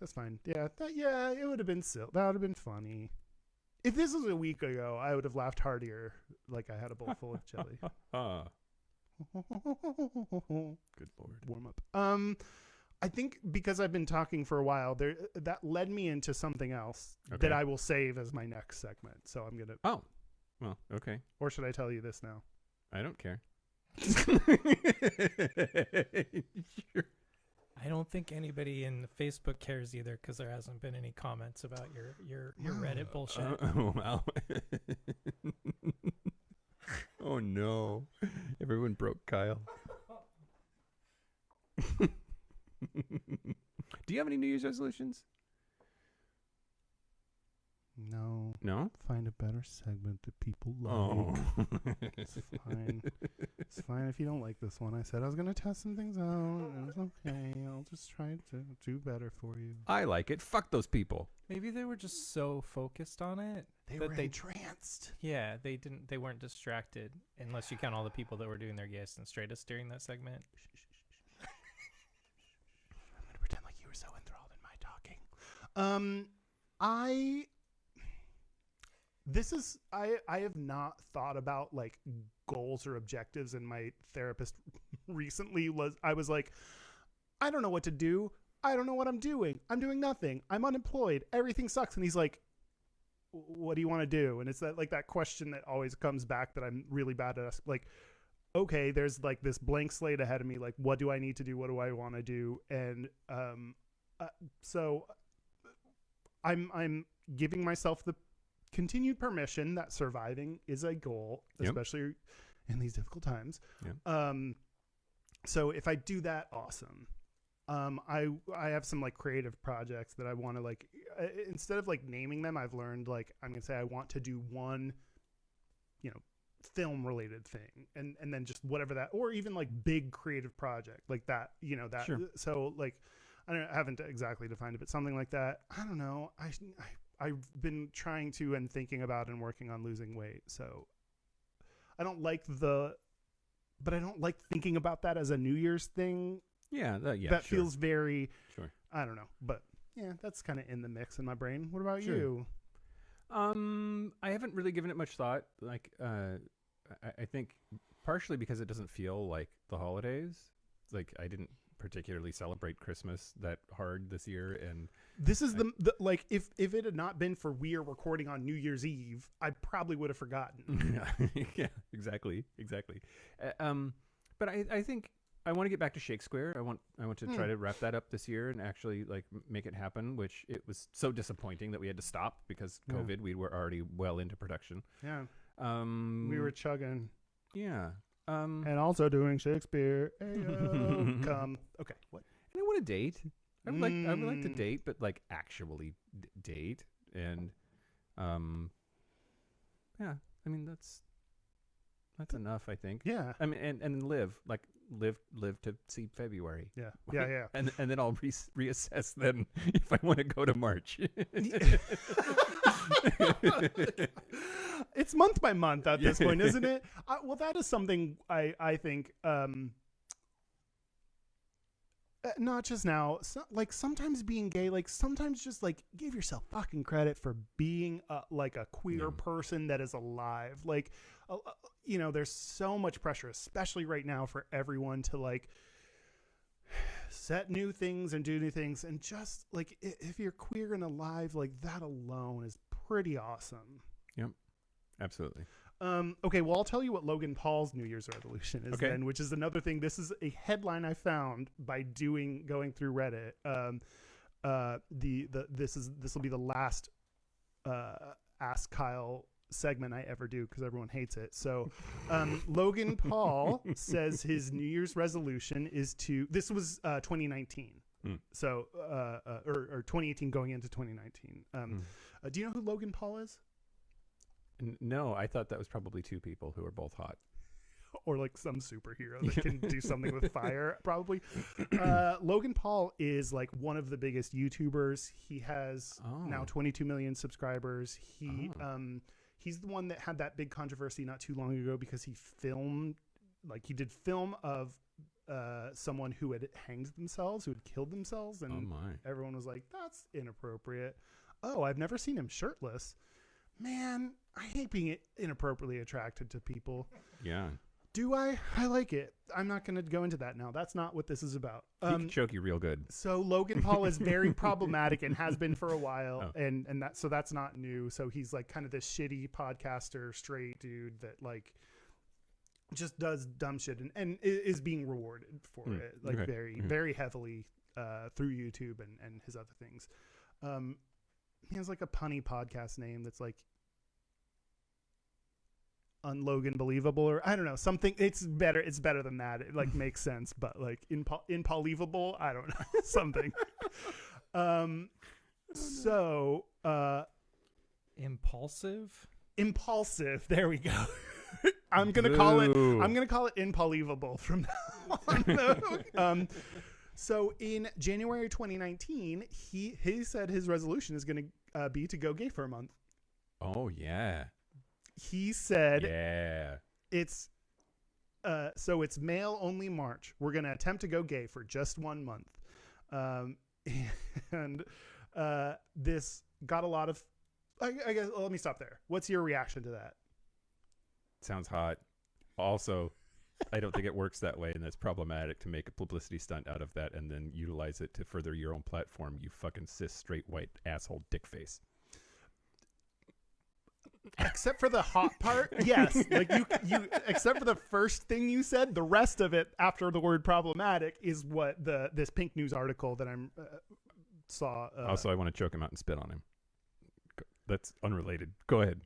that's fine. It would have been silly. That would have been funny. If this was a week ago, I would have laughed heartier, like I had a bowl full of jelly. Good Lord. Warm up. I think because I've been talking for a while, that led me into something else that I will save as my next segment. So I'm gonna. Oh, well, okay. Or should I tell you this now? I don't care. Sure. I don't think anybody in Facebook cares either, because there hasn't been any comments about your Reddit bullshit. Oh wow. Oh no! Everyone broke Kyle. Do you have any New Year's resolutions? No. No? Find a better segment that people like. Oh. It's fine. It's fine if you don't like this one. I said I was going to test some things out. And it's okay. I'll just try to do better for you. I like it. Fuck those people. Maybe they were just so focused on it They that were entranced. Yeah, they weren't distracted, unless you count all the people that were doing their Gayest and Straightest during that segment. I'm going to pretend like you were so enthralled in my talking. I have not thought about like goals or objectives, and my therapist recently I was like, I don't know what to do. I don't know what I'm doing. I'm doing nothing. I'm unemployed. Everything sucks. And he's like, what do you want to do? And it's that question that always comes back that I'm really bad at. Like, okay, there's like this blank slate ahead of me. Like, what do I need to do? What do I want to do? And so I'm giving myself the continued permission that surviving is a goal, especially in these difficult times. So if I do that, awesome. I have some like creative projects that I want to like, instead of like naming them, I've learned like, I'm going to say I want to do one, film related thing and then just whatever that, or even like big creative project like that, that. Sure. So like, I haven't exactly defined it, but something like that. I don't know. I've been trying to and thinking about and working on losing weight. So I don't like thinking about that as a New Year's thing. Yeah. That sure. feels very, sure. I don't know, but yeah, that's kind of in the mix in my brain. What about Sure. you? I haven't really given it much thought. Like, I think partially because it doesn't feel like the holidays. Like I didn't particularly celebrate Christmas that hard this year, and this is the like if it had not been for we are recording on New Year's Eve, I probably would have forgotten. Yeah, exactly. But I think I want to get back to Shakespeare. I want to try to wrap that up this year and actually like make it happen, which it was so disappointing that we had to stop because COVID. We were already well into production. Yeah. We were chugging. Yeah. And also doing Shakespeare. Come. Okay. What? And I want to date. I would like to date, but like actually date. And yeah. I mean that's enough, I think. Yeah. I mean, and live to see February. Yeah. Yeah. And then I'll reassess then if I want to go to March. It's month by month at this point, isn't it? Well, that is something I think. Not just now, like sometimes being gay, like sometimes just like give yourself fucking credit for being like a queer person that is alive. Like, there's so much pressure, especially right now, for everyone to like set new things and do new things. And just like, if you're queer and alive, like that alone is pretty awesome. Yep. Absolutely. Okay, well, I'll tell you what Logan Paul's New Year's resolution is then, which is another thing. This is a headline I found by going through Reddit. This will be the last Ask Kyle segment I ever do because everyone hates it. So Logan Paul says his New Year's resolution is this was 2019. So or 2018 going into 2019. Do you know who Logan Paul is? No, I thought that was probably two people who are both hot. Or like some superhero that can do something with fire, probably. Logan Paul is like one of the biggest YouTubers. He has now 22 million subscribers. He's the one that had that big controversy not too long ago because he did film of someone who had hanged themselves, who had killed themselves. And everyone was like, that's inappropriate. Oh, I've never seen him shirtless. Man, I hate being inappropriately attracted to people. Yeah. Do I? I like it. I'm not going to go into that now. That's not what this is about. He can choke you real good. So Logan Paul is very problematic and has been for a while, and that's not new. So he's like kind of this shitty podcaster, straight dude that like just does dumb shit and is being rewarded for it, like very heavily through YouTube and his other things. He has like a punny podcast name that's like Unlogan Believable, or I don't know, something. It's better than that. It like makes sense, but like Impolevable, I don't know, something. So impulsive, there we go. I'm gonna call it Impolevable from now on. So in January 2019, he said his resolution is gonna be to go gay for a month. Oh yeah. He said, "Yeah, it's so it's male only March. We're gonna attempt to go gay for just 1 month." And this got a lot of. I guess let me stop there. What's your reaction to that? Sounds hot. Also, I don't think it works that way, and that's problematic to make a publicity stunt out of that and then utilize it to further your own platform. You fucking cis straight white asshole dick face. Except for the hot part, yes. Like you except for the first thing you said, the rest of it after the word problematic is what this Pink News article that I saw. Also, I want to choke him out and spit on him. That's unrelated. Go ahead.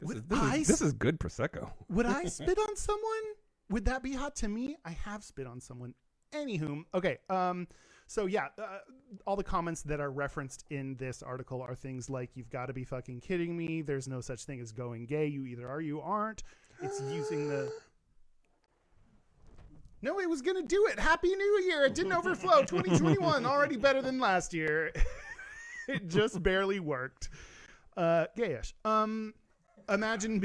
This is good Prosecco. Would I spit on someone? Would that be hot to me? I have spit on someone. Anywho, okay. So yeah, all the comments that are referenced in this article are things like, "You've got to be fucking kidding me. There's no such thing as going gay. You either are, you aren't." It's using the... No, it was going to do it. Happy New Year. It didn't overflow. 2021, already better than last year. It just barely worked. Gayish. Imagine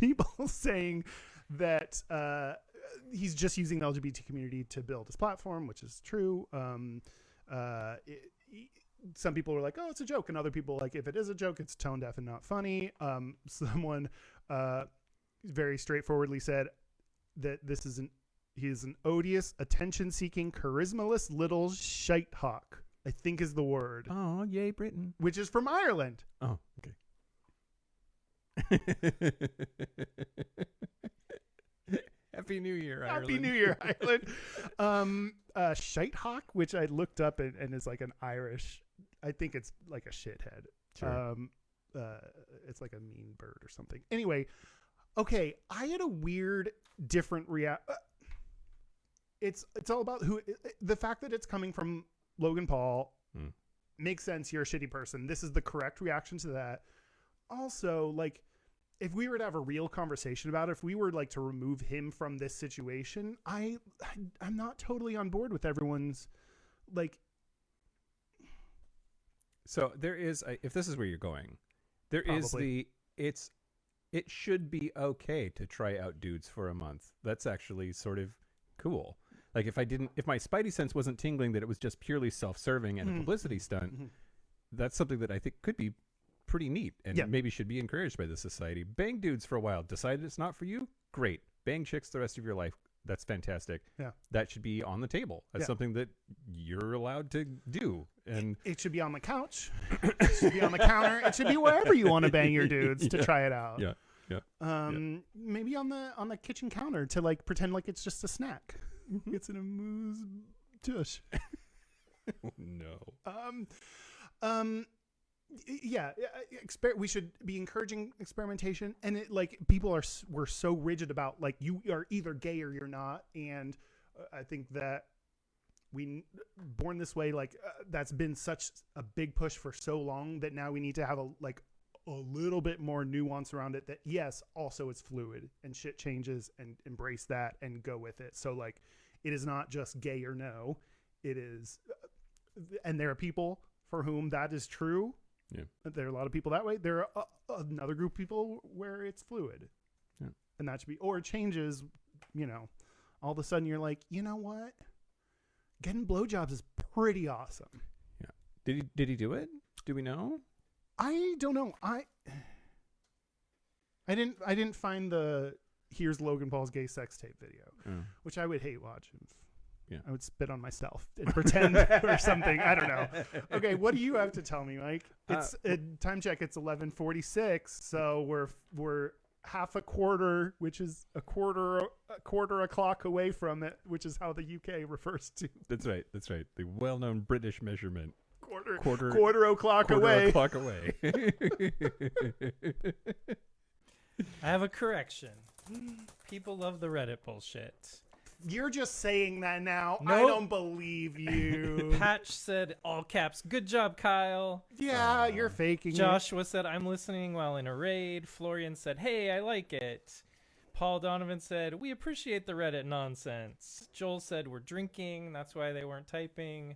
people saying that... he's just using the LGBT community to build his platform, which is true. Some people were like, "Oh, it's a joke," and other people like, "If it is a joke, it's tone deaf and not funny." Someone very straightforwardly said that he is an odious, attention-seeking, charismaless little shite hawk, I think is the word. Oh, yay, Britain! Which is from Ireland. Oh, okay. Happy New Year, Ireland. Happy New Year, Ireland. Shite hawk, which I looked up and is like an Irish. I think it's like a shithead. Sure. It's like a mean bird or something. Anyway, okay, I had a weird, different It's all about the fact that it's coming from Logan Paul makes sense. You're a shitty person. This is the correct reaction to that. Also, like, if we were to have a real conversation about it, if we were like to remove him from this situation, I'm not totally on board with everyone's like. So there is, if this is where you're going, there Probably. is it should be okay to try out dudes for a month. That's actually sort of cool. Like if my spidey sense wasn't tingling that it was just purely self-serving and a publicity stunt, that's something that I think could be pretty neat and maybe should be encouraged by the society. Bang dudes for a while. Decided it's not for you? Great. Bang chicks the rest of your life. That's fantastic. Yeah. That should be on the table. That's something that you're allowed to do. And it should be on the couch. It should be on the counter. It should be wherever you want to bang your dudes to try it out. Yeah. Yeah. Maybe on the kitchen counter to like pretend like it's just a snack. It's an amuse tush. No. We should be encouraging experimentation, and it like people were so rigid about like you are either gay or you're not, and I think that born this way, like that's been such a big push for so long that now we need to have a little bit more nuance around it. That yes, also it's fluid and shit changes, and embrace that and go with it. So like, it is not just gay or no. It is, and there are people for whom that is true. Yeah. There are a lot of people that way. There are another group of people where it's fluid. Yeah. And that should be, or it changes, all of a sudden you're like, you know what? Getting blowjobs is pretty awesome. Yeah. Did he do it? Do we know? I don't know. I didn't find the here's Logan Paul's gay sex tape video, which I would hate watching. Yeah. I would spit on myself and pretend or something. I don't know. Okay, what do you have to tell me, Mike? It's time check. It's 11:46, so we're half a quarter, which is a quarter o'clock away from it, which is how the UK refers to. That's right. The well-known British measurement. Quarter o'clock away. O'clock away. I have a correction. People love the Reddit bullshit. You're just saying that now. Nope. I don't believe you. Patch said, all caps, good job, Kyle. Yeah, you're faking it. Joshua said, I'm listening while in a raid. Florian said, hey, I like it. Paul Donovan said, we appreciate the Reddit nonsense. Joel said, we're drinking. That's why they weren't typing.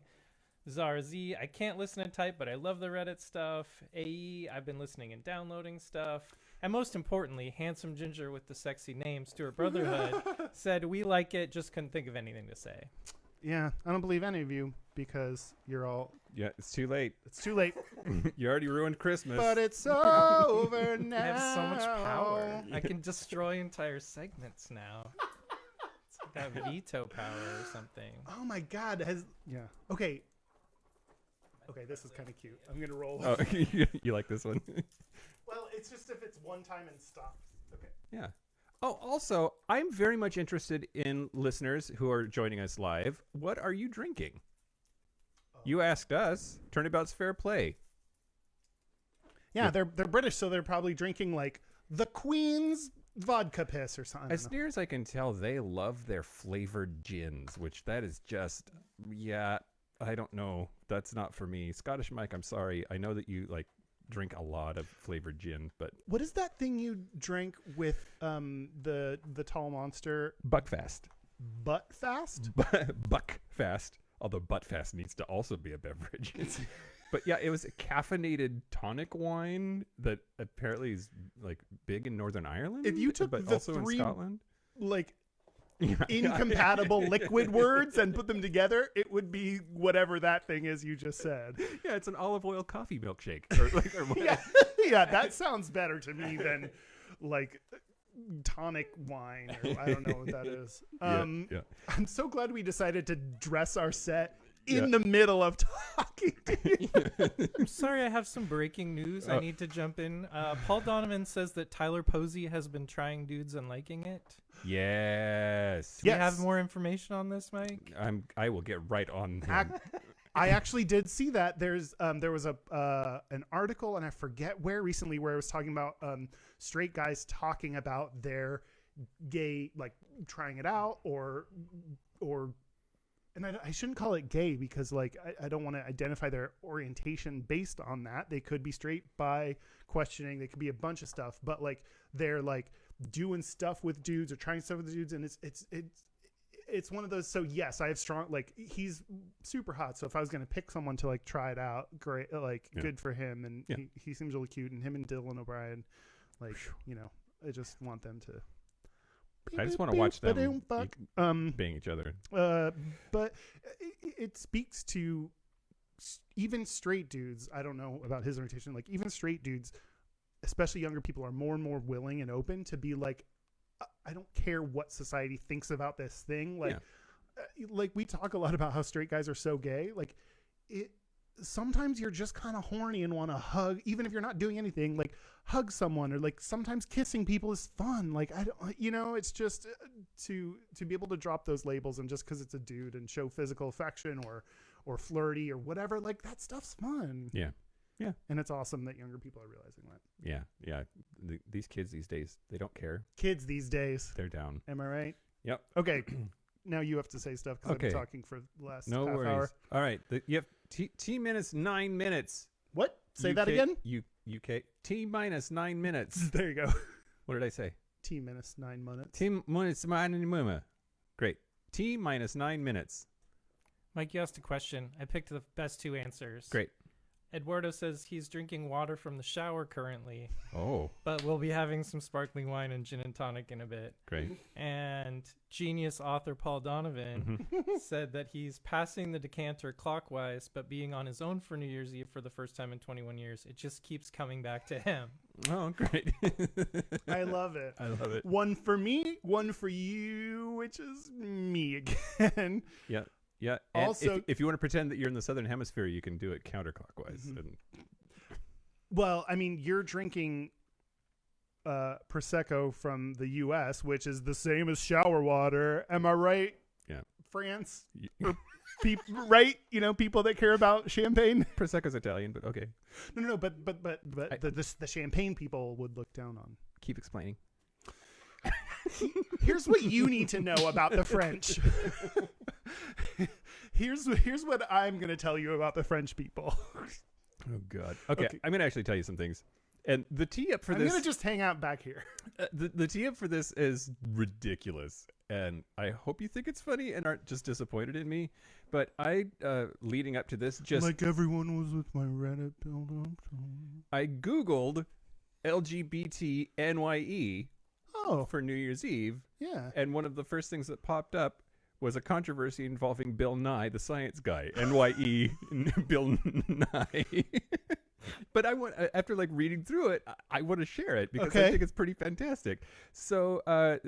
Zara Z, I can't listen and type, but I love the Reddit stuff. AE, I've been listening and downloading stuff. And most importantly, Handsome Ginger with the sexy name, Stuart Brotherhood, said, we like it, just couldn't think of anything to say. Yeah, I don't believe any of you because you're all... Yeah, it's too late. It's too late. You already ruined Christmas. But it's over now. I have so much power. I can destroy entire segments now. It's like that veto power or something. Oh my God. Yeah. Okay, this is kind of cute. I'm going to roll. Oh, you like this one? Well, it's just if it's one time and stops. Okay. Yeah. Oh, also, I'm very much interested in listeners who are joining us live. What are you drinking? You asked us. Turnabout's fair play. Yeah, they're British, so they're probably drinking like the Queen's vodka piss or something. As near as I can tell, they love their flavored gins, which that is just, yeah, I don't know. That's not for me. Scottish Mike, I'm sorry. I know that you like drink a lot of flavored gin, but what is that thing you drank with the tall monster? Buckfast. Buttfast? Buckfast. Although Buttfast needs to also be a beverage. But yeah, it was a caffeinated tonic wine that apparently is like big in Northern Ireland. If you took but the also in three Scotland, like incompatible liquid words and put them together, it would be whatever that thing is you just said. Yeah, it's an olive oil coffee milkshake. Or whatever. Yeah, that sounds better to me than like tonic wine, or I don't know what that is. Yeah. I'm so glad we decided to dress our set in the middle of talking to you. I'm sorry, I have some breaking news. I need to jump in. Paul Donovan says that Tyler Posey has been trying dudes and liking it. Yes. Do you have more information on this, Mike? I will get right on him. I actually did see that. There was an article, and I forget where recently, where it was talking about straight guys talking about their gay, like trying it out, or and I shouldn't call it gay because like I don't want to identify their orientation based on that. They could be straight, bi, questioning. They could be a bunch of stuff, but like they're like doing stuff with dudes or trying stuff with dudes, and it's one of those. So yes, I have strong, like he's super hot. So if I was going to pick someone to like try it out, great, like good for him. And he seems really cute, and him and Dylan O'Brien, like, you know, I just want them to. I just want to watch them bang each other. But it speaks to even straight dudes. I don't know about his orientation. Like even straight dudes, especially younger people, are more and more willing and open to be like, I don't care what society thinks about this thing. Like, like we talk a lot about how straight guys are so gay. Like sometimes you're just kind of horny and want to hug, even if you're not doing anything, like hug someone, or like sometimes kissing people is fun. Like, I don't, you know, it's just to be able to drop those labels, and just because it's a dude and show physical affection or flirty or whatever, like that stuff's fun. Yeah. Yeah. And it's awesome that younger people are realizing that. Yeah. Yeah. These kids these days, they don't care. Kids these days. They're down. Am I right? Yep. Okay. Now you have to say stuff because I've been talking for the last half hour. All right. You have T minus 9 minutes. What? Say that again? UK. T minus 9 minutes. There you go. What did I say? T minus 9 minutes. T minus 9 minutes. Great. T minus 9 minutes. Mike, you asked a question. I picked the best two answers. Great. Eduardo says he's drinking water from the shower currently, Oh, but we'll be having some sparkling wine and gin and tonic in a bit. great. And genius author Paul Donovan said that he's passing the decanter clockwise, but being on his own for New Year's Eve for the first time in 21 years, it just keeps coming back to him. Oh, great. I love it. I love it. One for me, one for you, which is me again. Yeah. Yeah. And Also- if you want to pretend that you're in the southern hemisphere, you can do it counterclockwise. And Well, I mean, you're drinking Prosecco from the U.S., which is the same as shower water. Am I right? Yeah. France? Or right? You know, people that care about champagne? Prosecco's Italian, but okay. No, but the champagne people would look down on. Keep explaining. Here's what you need to know about the French. Here's what I'm going to tell you about the French people. Oh, God. Okay. I'm going to actually tell you some things. And the tee up for I'm this... going to just hang out back here. The tee up for this is ridiculous. And I hope you think it's funny and aren't just disappointed in me. But leading up to this, like everyone was with my Reddit build-up. I Googled LGBT NYE for New Year's Eve. Yeah. And one of the first things that popped up was a controversy involving Bill Nye, the science guy. NYE Bill Nye. But I want, after like reading through it, I want to share it because I think it's pretty fantastic. So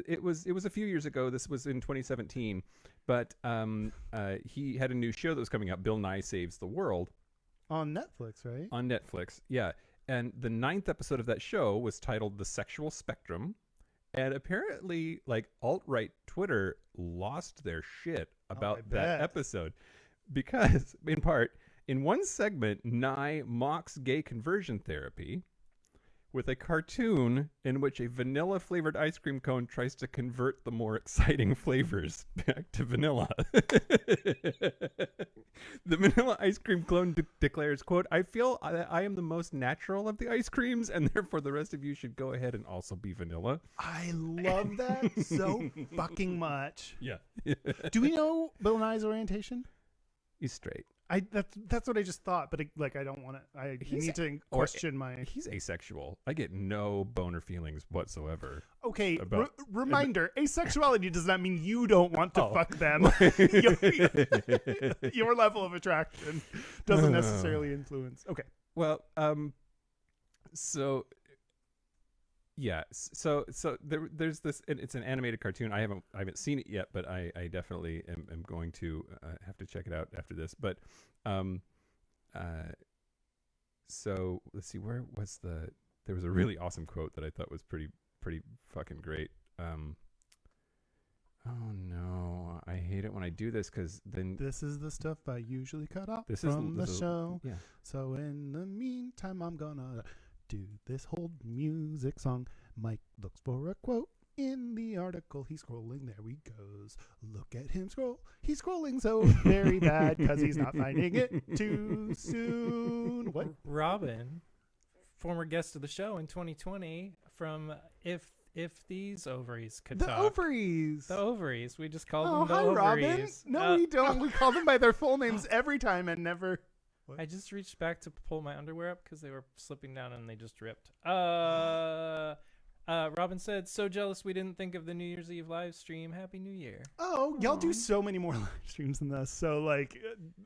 it was a few years ago. This was in 2017, but he had a new show that was coming out. Bill Nye Saves the World On Netflix, right? on Netflix. Yeah, and the 9th episode of that show was titled "The Sexual Spectrum," and apparently, like alt-right Twitter lost their shit about that episode because, in part. In one segment, Nye mocks gay conversion therapy with a cartoon in which a vanilla-flavored ice cream cone tries to convert the more exciting flavors back to vanilla. The vanilla ice cream clone declares, quote, "I feel I am the most natural of the ice creams, and therefore the rest of you should go ahead and also be vanilla." I love that so fucking much. Yeah. Do we know Bill Nye's orientation? He's straight. That's what I just thought, but I don't want to. I need to question my. He's asexual. I get no boner feelings whatsoever. Okay, reminder: asexuality does not mean you don't want to fuck them. Your level of attraction doesn't necessarily influence. Okay. Well, so yeah, so there's this. And it's an animated cartoon. I haven't seen it yet, but I definitely am going to have to check it out after this. But so let's see, where was there was a really awesome quote that I thought was pretty fucking great. Oh no, I hate it when I do this because then this is the stuff I usually cut off this from the is, show. Yeah. So in the meantime, I'm gonna do this whole music song. Mike looks for a quote in the article. He's scrolling. There he goes. Look at him scroll. He's scrolling so very bad because he's not finding it too soon. What? Robin, former guest of the show in 2020, from If These Ovaries Could Talk. Ovaries. The ovaries. We just called Oh, them the hi, ovaries. Robin. No, we don't. We call them by their full names every time and never. I just reached back to pull my underwear up because they were slipping down and they just ripped. Robin said, "So jealous we didn't think of the New Year's Eve live stream. Happy New Year." Oh, y'all do so many more live streams than this. So like,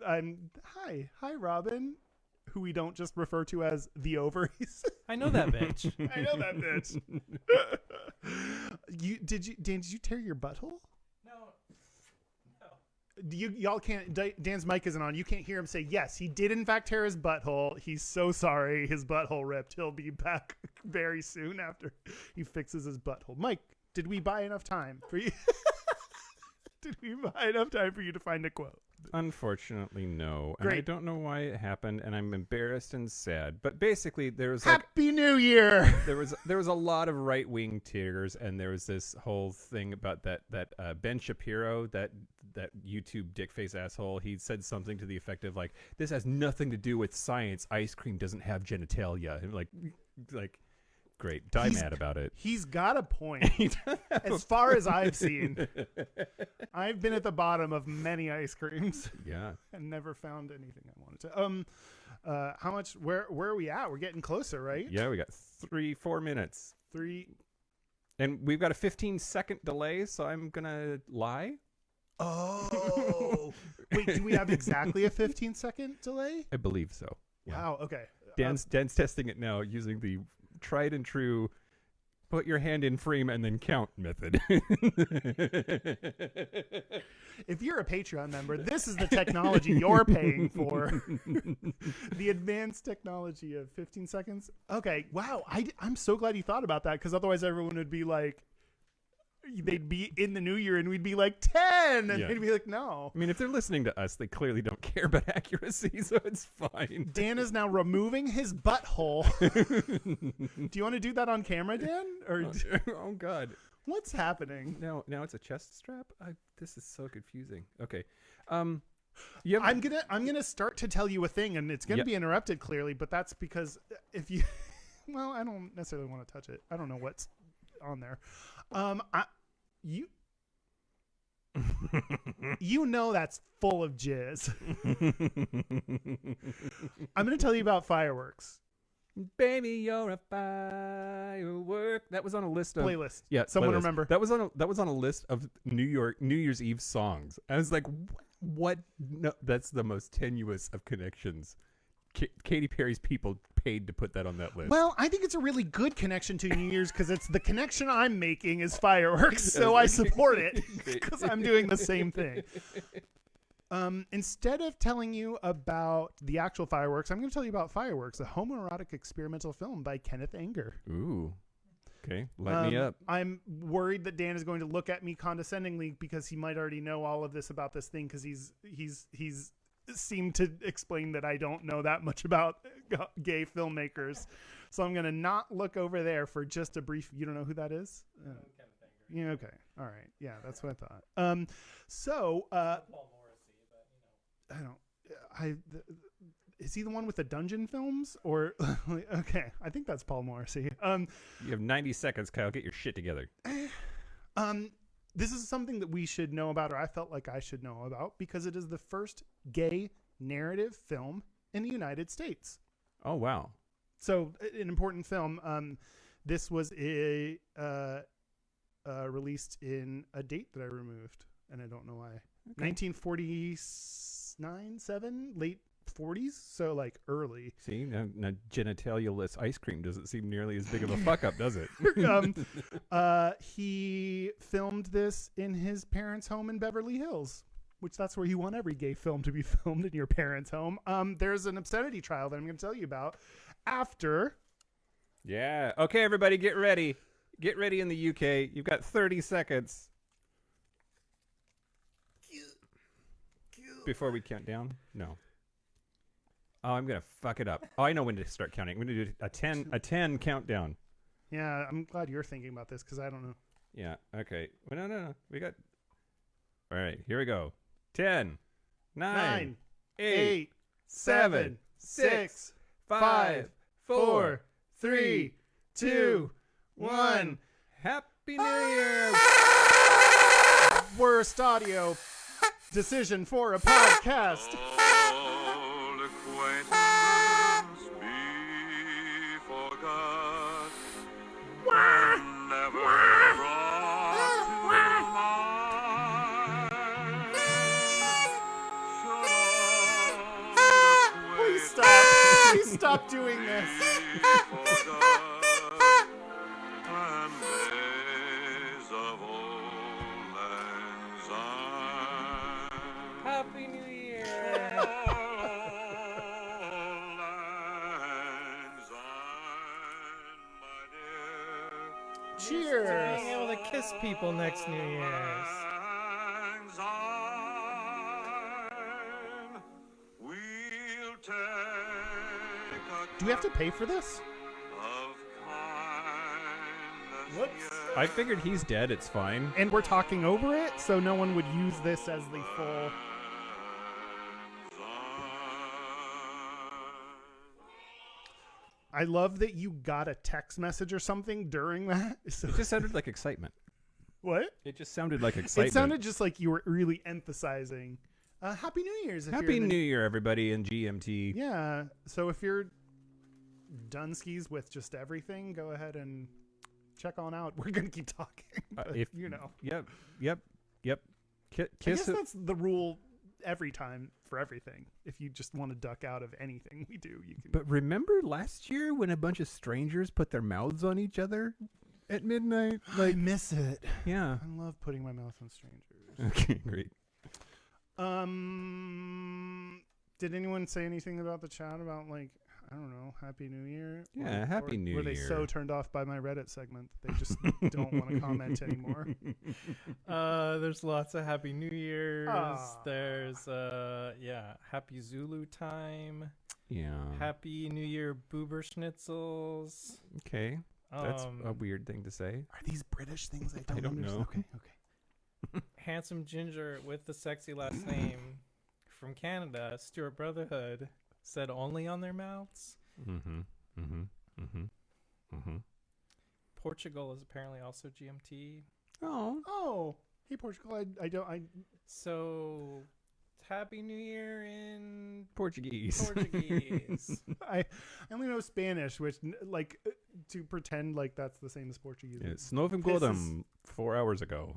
hi Robin, who we don't just refer to as the ovaries. I know that bitch. I know that bitch. Dan, did you tear your butthole? Y'all can't. Dan's mic isn't on. You can't hear him say yes. He did in fact tear his butthole. He's so sorry. His butthole ripped. He'll be back very soon after he fixes his butthole. Mike, did we buy enough time for you? Did we buy enough time for you to find a quote? Unfortunately, no. Great. And I don't know why it happened, and I'm embarrassed and sad. But basically, there was Happy New Year. there was a lot of right wing tears, and there was this whole thing about that Ben Shapiro, that YouTube dickface asshole. He said something to the effect of like, "This has nothing to do with science. Ice cream doesn't have genitalia." And like. Great. Mad about it. He's got a point. As far as I've seen, I've been at the bottom of many ice creams. Yeah. And never found anything I wanted How much? Where are we at? We're getting closer, right? Yeah, we got 4 minutes. 3. And we've got a 15-second delay, so I'm going to lie. Oh. Wait, do we have exactly a 15-second delay? I believe so. Yeah. Wow, okay. Dan's testing it now using the tried and true put your hand in frame and then count method. If you're a Patreon member, this is the technology you're paying for. The advanced technology of 15 seconds. Okay, wow. I'm so glad you thought about that, because otherwise everyone would be like, they'd be in the new year and we'd be like 10 and they'd be like, no. I mean, if they're listening to us, they clearly don't care about accuracy, so it's fine. Dan is now removing his butthole. Do you want to do that on camera, Dan? Or oh God, what's happening? Now it's a chest strap. This is so confusing. Okay, I'm gonna start to tell you a thing, and it's gonna be interrupted clearly, but that's because if you, well, I don't necessarily want to touch it. I don't know what's on there. You know that's full of jizz. I'm going to tell you about fireworks. Baby, you're a firework. That was on a list of playlist. Yeah, someone playlist. Remember that was on a list of New Year's Eve songs. I was like, what? No, that's the most tenuous of connections. Katy Perry's people paid to put that on that list. Well, I think it's a really good connection to New Year's, because it's the connection I'm making is fireworks, so I support it because I'm doing the same thing. Instead of telling you about the actual fireworks, I'm going to tell you about Fireworks, a homoerotic experimental film by Kenneth Anger. Ooh. Okay, light me up. I'm worried that Dan is going to look at me condescendingly because he might already know all of this about this thing, because he's seemed to explain that I don't know that much about gay filmmakers. So I'm going to not look over there for just a brief. You don't know who that is? Yeah. Okay. All right. Yeah, that's what I thought. Paul Morrissey, but I don't. Is he the one with the dungeon films? Or okay, I think that's Paul Morrissey. You have 90 seconds, Kyle. Get your shit together. This is something that we should know about, or I felt like I should know about, because it is the first gay narrative film in the United States. Oh, wow. So an important film. This was released in a date that I removed, and I don't know why. Okay. 1949, 7, late 40s, so like early. See, now genitalialess ice cream doesn't seem nearly as big of a fuck up, does it? He filmed this in his parents' home in Beverly Hills, which that's where you want every gay film to be filmed, in your parents' home. There's an obscenity trial that I'm going to tell you about after. Yeah. Okay, everybody, get ready. Get ready in the UK. You've got 30 seconds. Before we count down? No. Oh, I'm going to fuck it up. Oh, I know when to start counting. I'm going to do a 10 countdown. Yeah, I'm glad you're thinking about this, because I don't know. Yeah, okay. Well, no. We got... All right, here we go. 10, 9, 8, 7, 6, 5, 4, 3, 2, 1. Happy New Year! Worst audio decision for a podcast. Please stop doing this. Happy New Year. Cheers. Being able to kiss people next New Year's. Do we have to pay for this? Whoops. I figured he's dead. It's fine. And we're talking over it, so no one would use this as the full. I love that you got a text message or something during that. So It just sounded like excitement. what? It just sounded like excitement. It sounded just like you were really emphasizing. Happy New Year's. Happy New Year, everybody in GMT. Yeah. So if you're Dunskies with just everything, go ahead and check on out. We're going to keep talking. But, Yep. I guess that's the rule every time for everything. If you just want to duck out of anything we do, you can. But remember last year when a bunch of strangers put their mouths on each other at midnight? I miss it. Yeah. I love putting my mouth on strangers. Okay, great. Did anyone say anything about the chat about I don't know, Happy New Year? Yeah, Happy New Year. Were they so turned off by my Reddit segment that they just don't want to comment anymore? There's lots of Happy New Year's. Ah. There's Happy Zulu time. Yeah. Happy New Year Boober Schnitzels. Okay. That's a weird thing to say. Are these British things? I don't know. understand. Okay. Handsome Ginger with the sexy last name from Canada, Stuart Brotherhood, said only on their mouths. Portugal is apparently also GMT. Oh, hey Portugal. So Happy New Year in Portuguese. I only know Spanish, which to pretend like that's the same as Portuguese. Yeah, Snovim Godam 4 hours ago.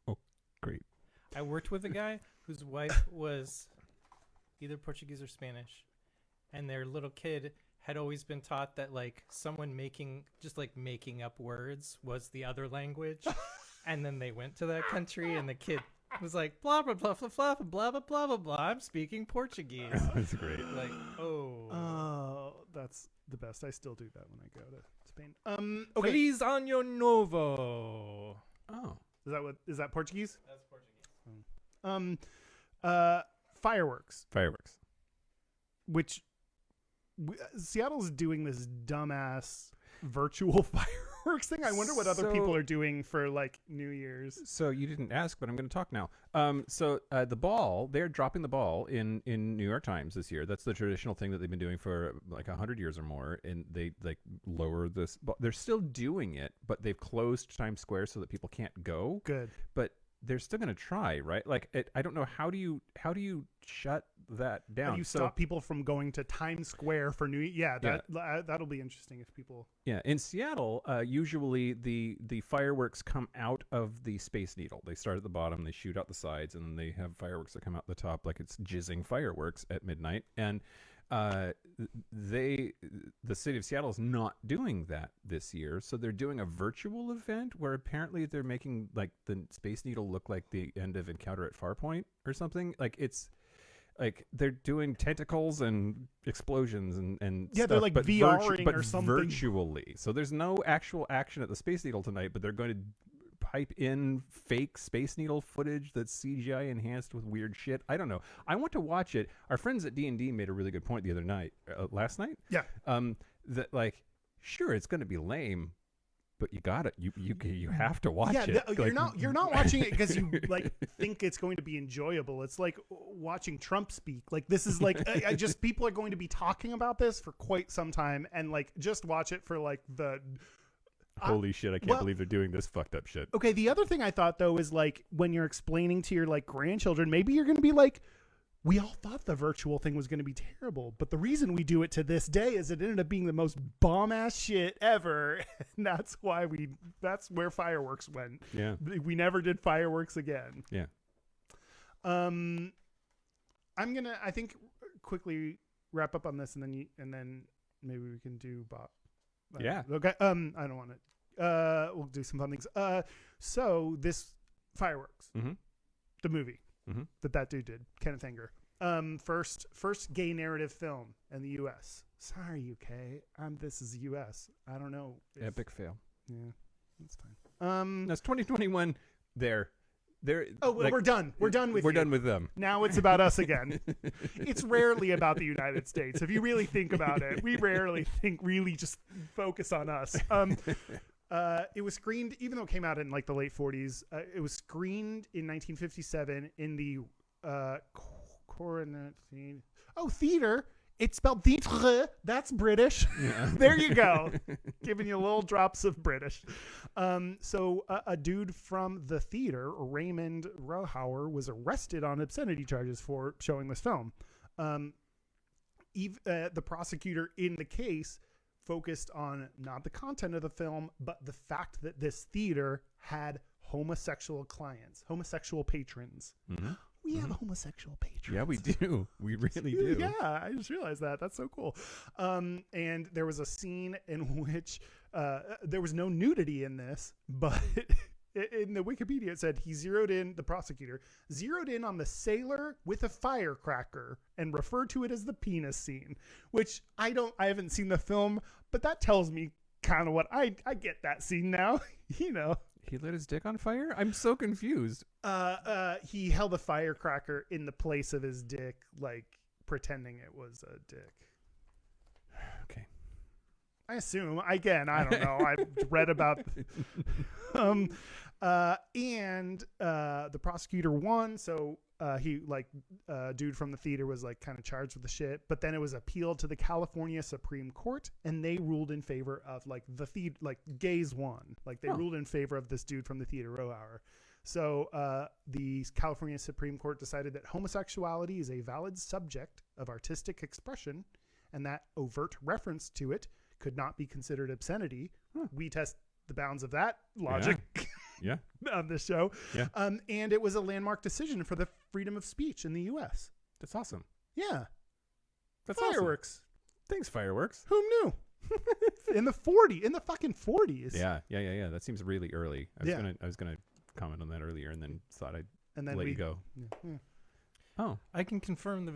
Oh, great. I worked with a guy whose wife was either Portuguese or Spanish, and their little kid had always been taught that someone making up words was the other language. And then they went to that country and the kid was like, blah, blah, blah, blah, blah, blah, blah, blah, blah, blah. I'm speaking Portuguese. That's great. Oh, that's the best. I still do that when I go to Spain. Okay. Feliz Año Novo. Oh. Is that Portuguese? That's Portuguese. Fireworks. Which Seattle's doing this dumbass virtual fireworks thing. I wonder what other people are doing for New Year's. So you didn't ask, but I'm going to talk now. The ball, they're dropping the ball in New York Times this year. That's the traditional thing that they've been doing for 100 years or more. And they lower this. They're still doing it, but they've closed Times Square so that people can't go. Good. But they're still going to try, right? I don't know. How do you shut that down? How do you stop people from going to Times Square for New Year? That'll be interesting if people. Yeah, in Seattle, usually the fireworks come out of the Space Needle. They start at the bottom, they shoot out the sides, and then they have fireworks that come out the top, like it's jizzing fireworks at midnight. And the city of Seattle is not doing that this year, so they're doing a virtual event where apparently they're making the Space Needle look like the end of Encounter at Farpoint or something. It's they're doing tentacles and explosions and yeah, stuff, they're but VRing or something virtually. So there's no actual action at the Space Needle tonight, but they're going to pipe in fake Space Needle footage that's CGI enhanced with weird shit. I don't know. I want to watch it. Our friends at D&D made a really good point the other night, last night. Yeah. That sure, it's going to be lame, but you got it. You have to watch it. Yeah, you're not watching it because you think it's going to be enjoyable. It's like watching Trump speak. This is I just people are going to be talking about this for quite some time, and just watch it for the. Holy shit, I can't believe they're doing this fucked up shit. Okay, the other thing I thought, though, is when you're explaining to your grandchildren, maybe you're going to be we all thought the virtual thing was going to be terrible, but the reason we do it to this day is it ended up being the most bomb-ass shit ever, and that's where fireworks went. Yeah. We never did fireworks again. Yeah. I'm going to, I think, quickly wrap up on this, and then maybe we can do Bob. Yeah. Okay. I don't want to. We'll do some fun things. So this fireworks, the movie that dude did, Kenneth Anger, first gay narrative film in the U.S. Sorry, UK. This is U.S. I don't know. Epic fail. Yeah, that's fine. That's 2021. They're. Oh, we're done. We're done with. We're done with them. Now it's about us again. It's rarely about the United States. If you really think about it, we rarely really just focus on us. It was screened, even though it came out in the late 40s. It was screened in 1957 in the Coronet theater It's spelled theatre. That's British. Yeah. There you go. Giving you little drops of British. So a dude from the theater, Raymond Rohauer, was arrested on obscenity charges for showing this film. The prosecutor in the case focused on not the content of the film, but the fact that this theater had homosexual clients, homosexual patrons. Mm-hmm. We have homosexual patrons. Yeah, we do. We really do. Yeah, I just realized that. That's so cool. And there was a scene in which there was no nudity in this, but in the Wikipedia it said the prosecutor zeroed in on the sailor with a firecracker and referred to it as the penis scene, which I haven't seen the film, but that tells me kind of what I get that scene now, you know. He lit his dick on fire? I'm so confused. He held a firecracker in the place of his dick, like pretending it was a dick. Okay. I assume. Again, I don't know. I've read about. And the prosecutor won, so he dude from the theater was like kind of charged with the shit. But then it was appealed to the California Supreme Court, and they ruled in favor of gays won. Like they ruled in favor of this dude from the theater, Rohauer. So the California Supreme Court decided that homosexuality is a valid subject of artistic expression, and that overt reference to it could not be considered obscenity. We test the bounds of that logic. Yeah. On this show. Yeah. And it was a landmark decision for the freedom of speech in the U.S. That's awesome. Yeah. That's fireworks. Awesome. Thanks, fireworks. Who knew? in the fucking 40s. Yeah. That seems really early. I was gonna comment on that earlier and then thought I'd let you go. Yeah. Oh, I can confirm the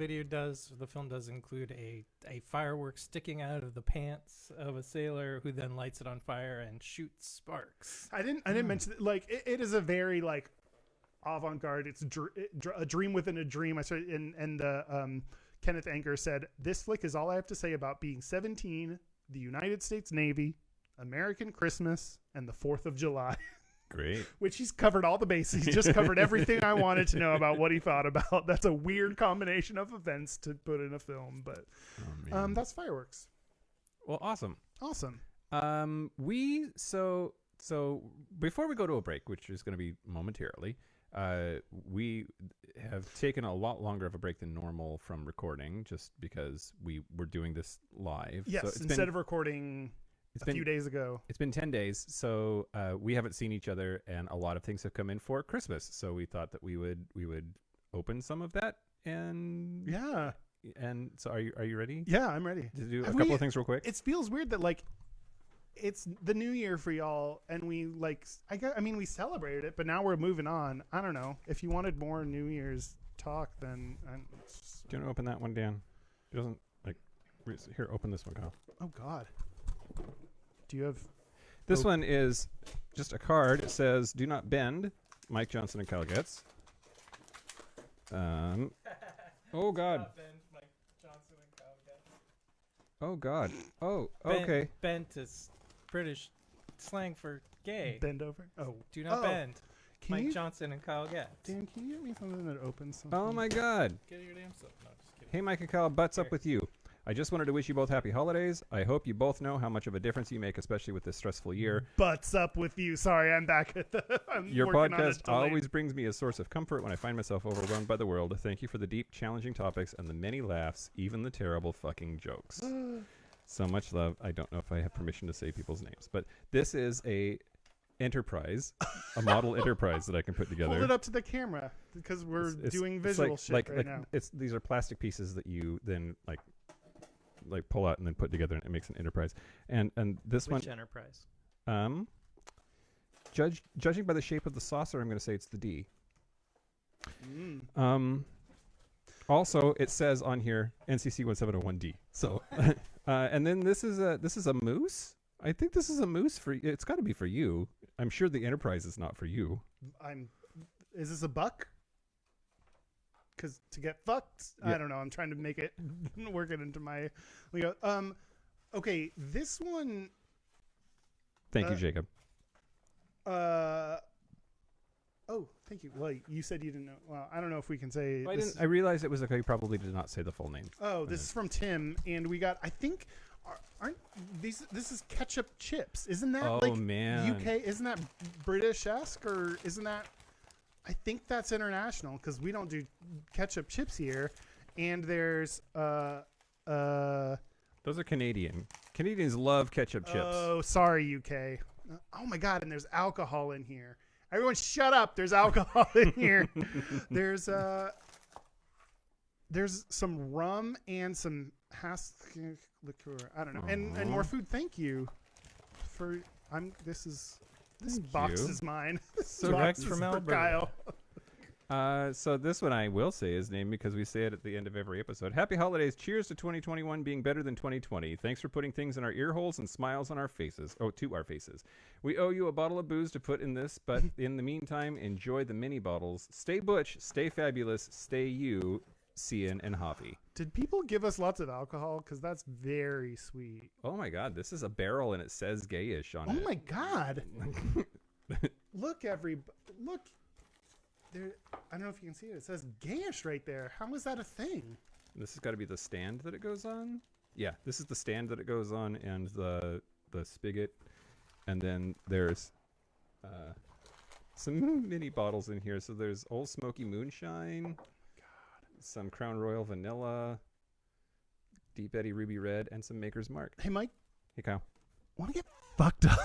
film does include a firework sticking out of the pants of a sailor who then lights it on fire and shoots sparks. I didn't mention it. Like it is a very like avant-garde. It's a dream within a dream. Kenneth Anger said, "This flick is all I have to say about being 17, the United States Navy, American Christmas, and the 4th of July." great. Which he's covered all the bases. He just covered everything I wanted to know about what he thought about. That's a weird combination of events to put in a film, but that's fireworks. Well, awesome. So before we go to a break, which is going to be momentarily, we have taken a lot longer of a break than normal from recording, just because we were doing this live. Yes, so instead of recording a few days ago. It's been 10 days, so we haven't seen each other, and a lot of things have come in for Christmas. So we thought that we would open some of that, and yeah. And so, are you ready? Yeah, I'm ready to do a couple of things real quick. It feels weird that like it's the new year for y'all, and we we celebrated it, but now we're moving on. I don't know if you wanted more New Year's talk, then do you want to open that one, Dan? It doesn't here. Open this one, Kyle. Oh God. Do you have this one? Is just a card. It says, "Do not bend." Mike Johnson and Kyle Getz. Oh God. Mike Johnson and Kyle Getz. Oh God. Oh, okay. Bent is British slang for gay. Bend over. Oh, do not bend. Mike Johnson and Kyle Getz. Dan, can you get me something that opens something? Oh my God. Get your damn self. No, just kidding. Hey, Mike and Kyle, butts up with you. I just wanted to wish you both happy holidays. I hope you both know how much of a difference you make, especially with this stressful year. Butts up with you. Sorry, I'm back at the. Your podcast always brings me a source of comfort when I find myself overwhelmed by the world. Thank you for the deep, challenging topics and the many laughs, even the terrible fucking jokes. So much love. I don't know if I have permission to say people's names, but this is a model enterprise that I can put together. Hold it up to the camera because we're doing visual shit right now. These are plastic pieces that you then like pull out and then put together, and it makes an enterprise. And this Which enterprise? Judging by the shape of the saucer, I'm going to say it's the D. Also, it says on here NCC 1701D. So, and then this is a moose. I think this is a moose for. It's got to be for you. I'm sure the enterprise is not for you. Is this a buck? Because to get fucked, I don't know. I'm trying to make it work it into my. Okay, this one. Thank you, Jacob. Oh, thank you. Well, you said you didn't know. Well, I don't know if we can say. Well, I realized it was okay. You probably did not say the full name. Oh, this is from Tim, and we got. I think, aren't these? This is ketchup chips, isn't that? Oh, like man. UK, isn't that British-esque, or isn't that? I think that's international because we don't do ketchup chips here. And there's Those are Canadian. Canadians love ketchup chips. Oh, sorry, UK. Oh my God! And there's alcohol in here. Everyone, shut up! There's alcohol in here. There's some rum and some liqueur. I don't know, and more food. Thank you for. This box you. is mine. So box Rex is from for Alberta. Kyle. So this one I will say his name because we say it at the end of every episode. Happy holidays. Cheers to 2021 being better than 2020. Thanks for putting things in our ear holes and smiles on our faces. Oh, to our faces. We owe you a bottle of booze to put in this, but in the meantime, enjoy the mini bottles. Stay butch, stay fabulous, stay you, Cian and Javi. Did people give us lots of alcohol? Because that's very sweet. Oh my God, this is a barrel and it says Gayish on Oh it. my God. Look. There, I don't know if you can see it. It says Gayish right there. How is that a thing? This has got to be the stand that it goes on. Yeah, this is the stand that it goes on, and the spigot, and then there's some mini bottles in here. So there's Old Smoky Moonshine, some Crown Royal Vanilla, Deep Eddy Ruby Red, and some Maker's Mark. Hey, Mike, Hey, Kyle. want to get fucked up?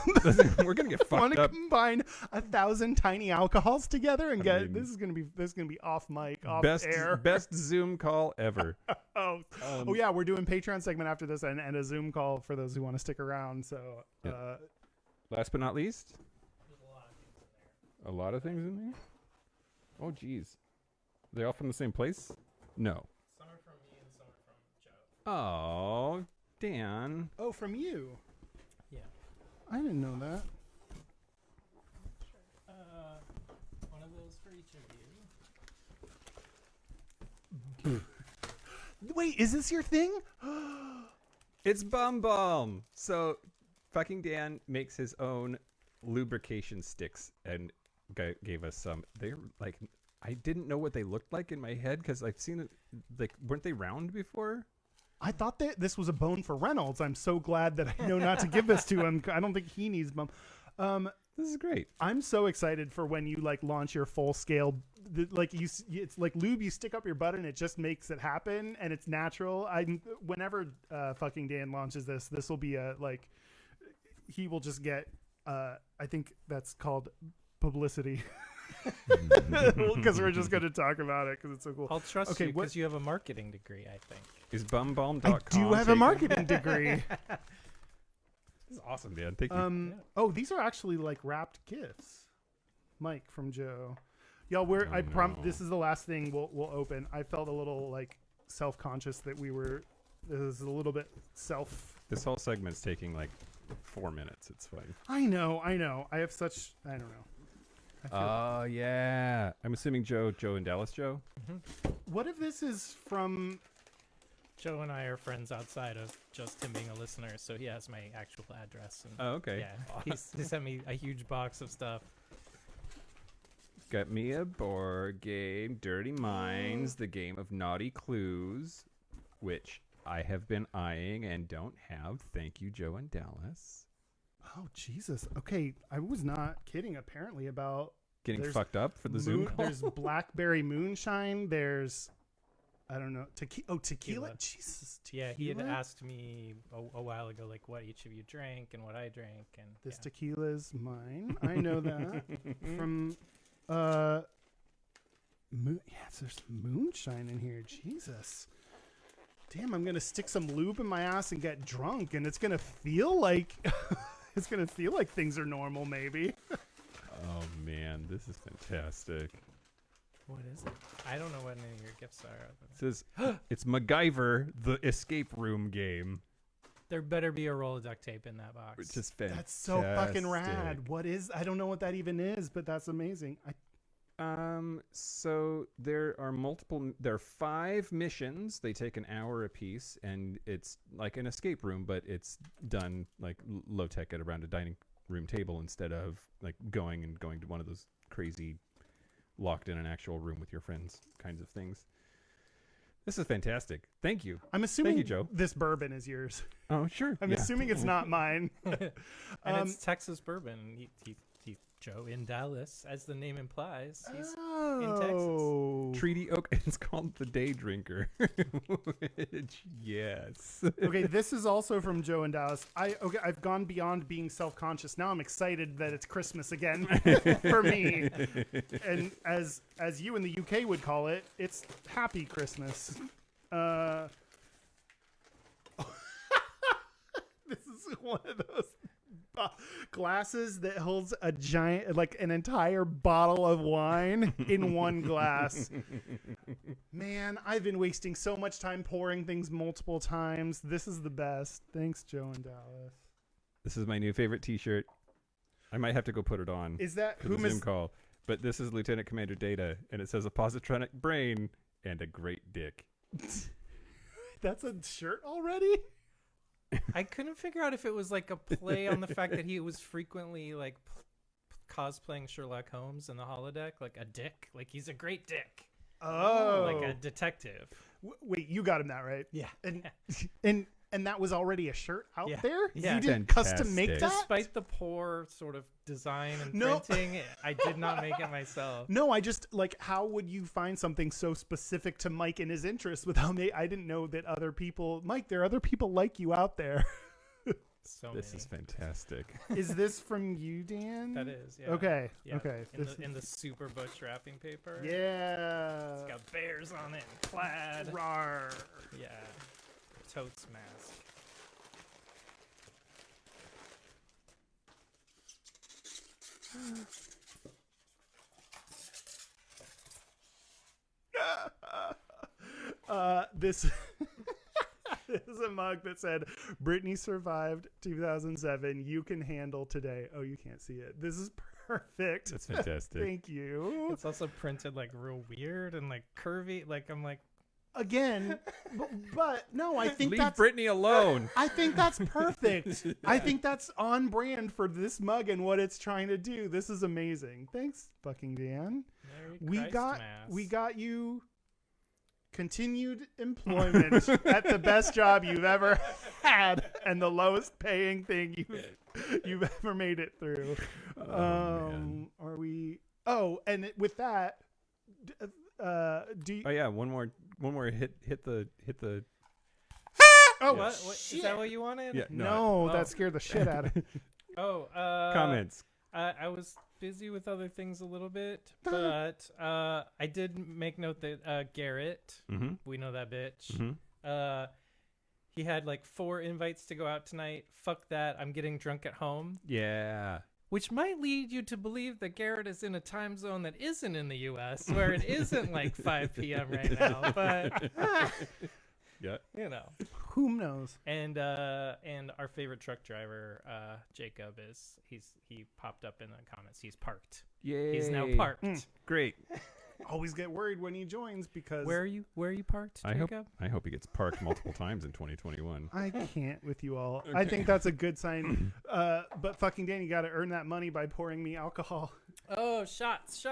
We're gonna get Want fucked to up. combine 1,000 tiny alcohols together and this is gonna be off mic, off air. Best Zoom call ever. Oh yeah, we're doing Patreon segment after this and a Zoom call for those who want to stick around. So Last but not least, a lot of things in there. Oh geez, they all from the same place? No. Some are from me and some are from Joe. Oh, Dan. oh, from you. Yeah. I didn't know that. One of those for each of you. Wait, is this your thing? It's Bum Balm. So, fucking Dan makes his own lubrication sticks and gave us some. They're like, I didn't know what they looked like in my head because I've seen it. Like, weren't they round before? I thought that this was a bone for Reynolds. I'm so glad that I know not to give this to him. I don't think he needs bum. This is great. I'm so excited for when you like launch your full scale. It's like lube. You stick up your butt and it just makes it happen, and it's natural. Whenever fucking Dan launches this will be he will just get. I think that's called publicity. Because we're just going to talk about it because it's so cool. I'll trust you what- because you have a marketing degree, I think. Is bumbalm.com? I do have a marketing degree. This is awesome, man. Thank you. Oh, these are actually like wrapped gifts. Mike from Joe. Y'all, this is the last thing we'll open. I felt a little like self-conscious that this is a little bit This whole segment's taking like 4 minutes. It's fine. I know. I have such, I don't know. Oh, yeah. I'm assuming Joe and Dallas Joe. Mm-hmm. What if this is from... Joe and I are friends outside of just him being a listener, so he has my actual address. And Oh, okay. yeah, he sent me a huge box of stuff. Got me a board game, Dirty Minds, the game of naughty clues, which I have been eyeing and don't have. Thank you, Joe and Dallas. Oh, Jesus. Okay, I was not kidding, apparently, about... Getting fucked up for the Zoom call? There's blackberry moonshine. There's... I don't know. Tequila? Jesus. Tequila? Yeah, he had asked me a while ago, like, what each of you drank and what I drank. And This tequila is mine. I know that. From... there's moonshine in here. Jesus. Damn, I'm going to stick some lube in my ass and get drunk, and it's going to feel like... it's going to feel like things are normal, maybe. Oh, man. This is fantastic. What is it? I don't know what any of your gifts are. It says, it's MacGyver, the escape room game. There better be a roll of duct tape in that box. Which is fantastic. That's so fucking rad. What is... I don't know what that even is, but that's amazing. So there are there are 5 missions. They take an hour apiece, and it's like an escape room, but it's done like low tech at around a dining room table instead of like going to one of those crazy locked in an actual room with your friends kinds of things. This is fantastic. Thank you. I'm assuming Thank you, Joe. this bourbon is yours. Oh, sure. I'm assuming it's not mine. And it's Texas bourbon. He Joe in Dallas, as the name implies. He's in Texas. Treaty Oak. It's called the Day Drinker. Which, yes. Okay, this is also from Joe in Dallas. I've gone beyond being self-conscious. Now I'm excited that it's Christmas again for me. And as you in the UK would call it, it's Happy Christmas. This is one of those glasses that holds a giant, like an entire bottle of wine in one glass. Man, I've been wasting so much time pouring things multiple times. This is the best. Thanks, Joe in Dallas. This is my new favorite T-shirt. I might have to go put it on. Is that for the Zoom call? But this is Lieutenant Commander Data, and it says a positronic brain and a great dick. That's a shirt already? I couldn't figure out if it was like a play on the fact that he was frequently like cosplaying Sherlock Holmes in the holodeck, like a dick, like he's a great dick. Oh, like a detective. Wait, you got him that right? Yeah. And that was already a shirt out there? Yeah. You didn't Fantastic. custom make that? Despite the poor sort of design and printing, I did not make it myself. No, I just, like, how would you find something so specific to Mike and his interests without me? I didn't know that other people, Mike, there are other people like you out there. This is fantastic. Is this from you, Dan? That is, yeah. Okay, Yeah. okay. In the super butch wrapping paper. Yeah. It's got bears on it, and plaid. Rawr. Yeah. Totes mask. This this is a mug that said Britney survived 2007. You can handle today. Oh, you can't see it. This is perfect. That's fantastic. Thank you. It's also printed like real weird and like curvy. Like I'm like, Again, but no, I think Leave that's Britney alone. I think that's perfect. I think that's on brand for this mug and what it's trying to do. This is amazing. Thanks, fucking Dan. Merry Christmas. We got you continued employment at the best job you've ever had and the lowest paying thing you've ever made it through. Man. Are we? Oh, and with that, do you? Oh yeah, one more hit the. Oh, What? Is that what you wanted? Yeah. No, that scared the shit out of me. Oh, Comments. I was busy with other things a little bit, but I did make note that Garrett, we know that bitch. He had like 4 invites to go out tonight. Fuck that. I'm getting drunk at home. Yeah. Which might lead you to believe that Garrett is in a time zone that isn't in the U.S., where it isn't like 5 p.m. right now. But, Yeah. you know. Who knows? And our favorite truck driver, Jacob, he popped up in the comments. He's parked. Yay. He's now parked. Great. Always get worried when he joins because Where are you parked, Jacob? I hope he gets parked multiple times in 2021. I can't with you all. I think that's a good sign. But fucking Dan, you got to earn that money by pouring me alcohol. Oh, shots.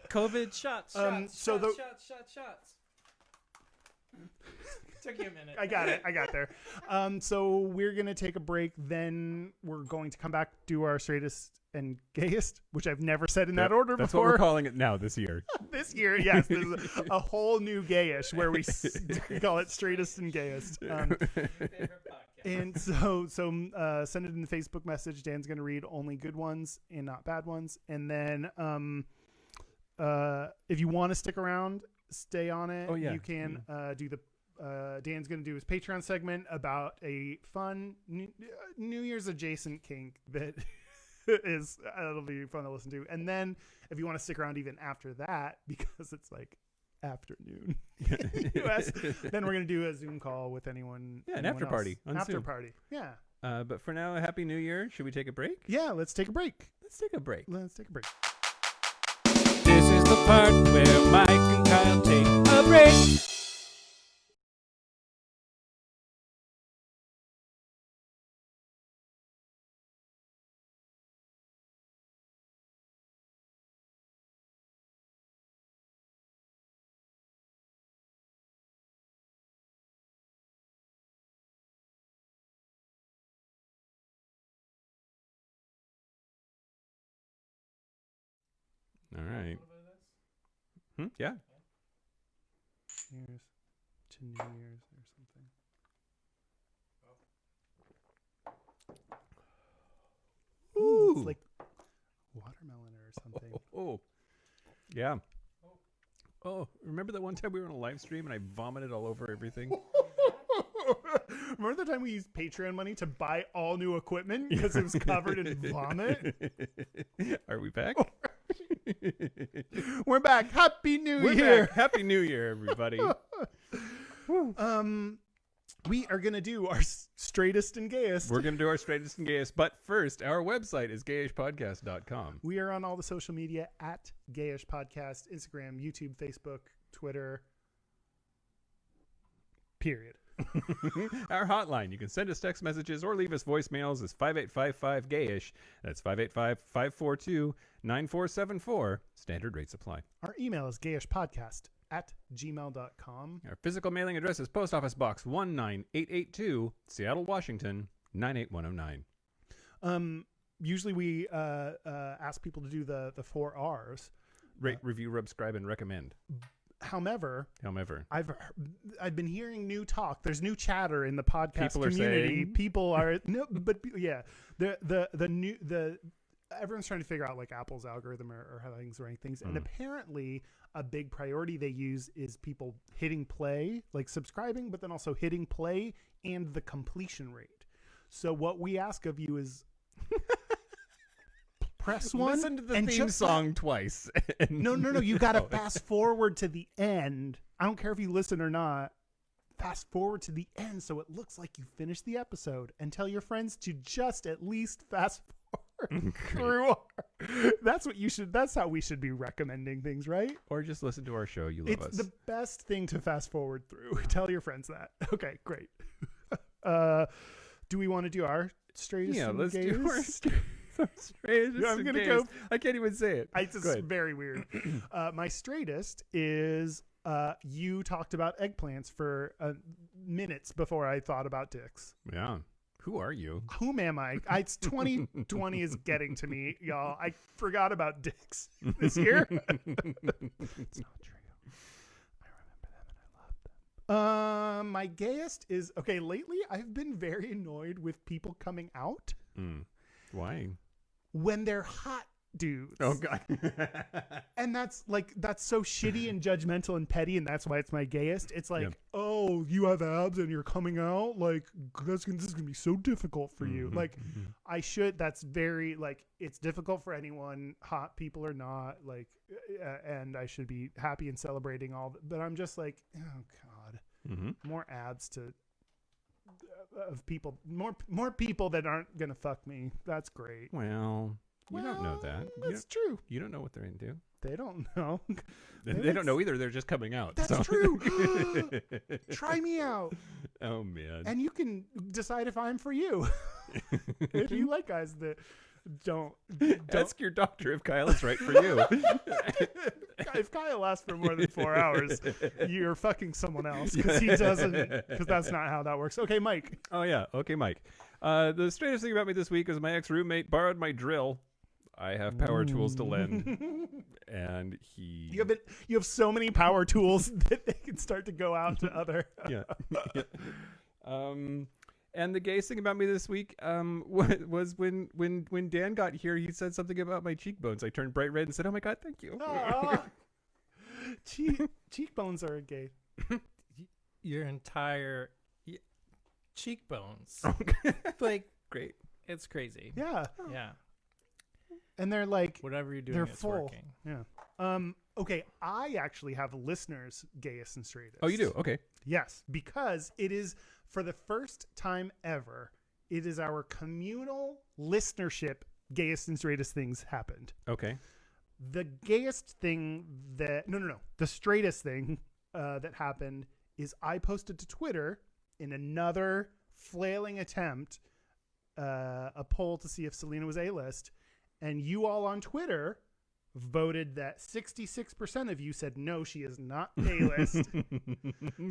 COVID shots. So shots. Took you a minute. I got there. So we're going to take a break. Then we're going to come back, do our straightest and gayest, which I've never said in that order That's before. what we're calling it now this year. This year, yes. This is a whole new gayish where we call it straightest and gayest. Favorite podcast. And so send it in the Facebook message. Dan's going to read only good ones and not bad ones. And then if you want to stick around, stay on it. Oh, yeah. You can do the Dan's going to do his Patreon segment about a fun New Year's adjacent kink that it'll be fun to listen to. And then if you want to stick around even after that, because it's like afternoon US, then we're going to do a Zoom call with anyone. Yeah, an anyone after else. party on After Zoom. party. Yeah. But for now, Happy New Year. Should we take a break? Yeah, let's take a break. Let's take a break. Let's take a break. This is the part where Mike and Kyle take a break. Yeah. Years to New Year's or something. Ooh, it's like watermelon or something. Oh. Yeah. Oh, remember that one time we were on a live stream and I vomited all over everything? Remember the time we used Patreon money to buy all new equipment because it was covered in vomit? Are we back? We're back. Happy New We're Year. back. Happy New Year, everybody. We are going to do our straightest and gayest. We're going to do our straightest and gayest. But first, our website is gayishpodcast.com. We are on all the social media at Gayish Podcast, Instagram, YouTube, Facebook, Twitter. Period. Our hotline, you can send us text messages or leave us voicemails, is 5855-GAYISH. That's 585-542-9474. Standard rates apply. Our email is gayishpodcast@gmail.com. Our physical mailing address is Post Office Box 19882, Seattle, Washington, 98109. Usually we ask people to do the 4 R's. Rate, review, subscribe, and recommend. However, I've been hearing new talk. There's new chatter in the podcast People are community. saying- People are no, but yeah, the everyone's trying to figure out like Apple's algorithm or how things rank things. And apparently, a big priority they use is people hitting play, like subscribing, but then also hitting play and the completion rate. So what we ask of you is. Press one. Listen to the and theme song twice. No. You got to fast forward to the end. I don't care if you listen or not. Fast forward to the end so it looks like you finished the episode, and tell your friends to just at least fast forward through. That's how we should be recommending things, right? Or just listen to our show. You love us. It's the best thing to fast forward through. Tell your friends that. Okay, great. Do we want to do our straightest? Yeah, let's gays? do our straightest. I'm gonna go. I can't even say it. It's very weird. My straightest is you talked about eggplants for minutes before I thought about dicks. Yeah. Who are you? Whom am I? It's 2020 is getting to me, y'all. I forgot about dicks this year. It's not true. I remember them and I love them. My gayest is okay. Lately, I've been very annoyed with people coming out. Why? When they're hot dudes. Oh God. And that's so shitty and judgmental and petty, and that's why it's my gayest. It's like, oh, you have abs and you're coming out, like this is gonna be so difficult for you. Like that's very like it's difficult for anyone, hot people or not, like and I should be happy and celebrating all but I'm just like, oh God. More abs to of people, more people that aren't gonna fuck me. That's great. Well, you don't know that. That's true. You don't know what they're into. They don't know. They don't know either. They're just coming out. That's true. Try me out. Oh man. And you can decide if I'm for you. If you like guys that don't ask your doctor if Kyle is right for you. If Kyle lasts for more than 4 hours, you're fucking someone else because he doesn't. Because that's not how that works. Okay, Mike. Oh yeah. Okay, Mike. The straightest thing about me this week is my ex-roommate borrowed my drill. I have power tools to lend, and you have so many power tools that they can start to go out to other. Yeah. And the gayest thing about me this week was when Dan got here, he said something about my cheekbones. I turned bright red and said, "Oh my God, thank you." Cheekbones are gay. Your entire cheekbones. Like great. It's crazy. Yeah. Yeah. And they're like whatever you're doing, they're it's full. working. Yeah. Okay, I actually have listeners gayest and straightest. Oh, you do? Okay. Yes, because it is for the first time ever, it is our communal listenership gayest and straightest things happened. Okay. The gayest thing the straightest thing that happened is I posted to Twitter in another flailing attempt a poll to see if Selena was A-list, and you all on Twitter voted that 66% of you said no, she is not A-list.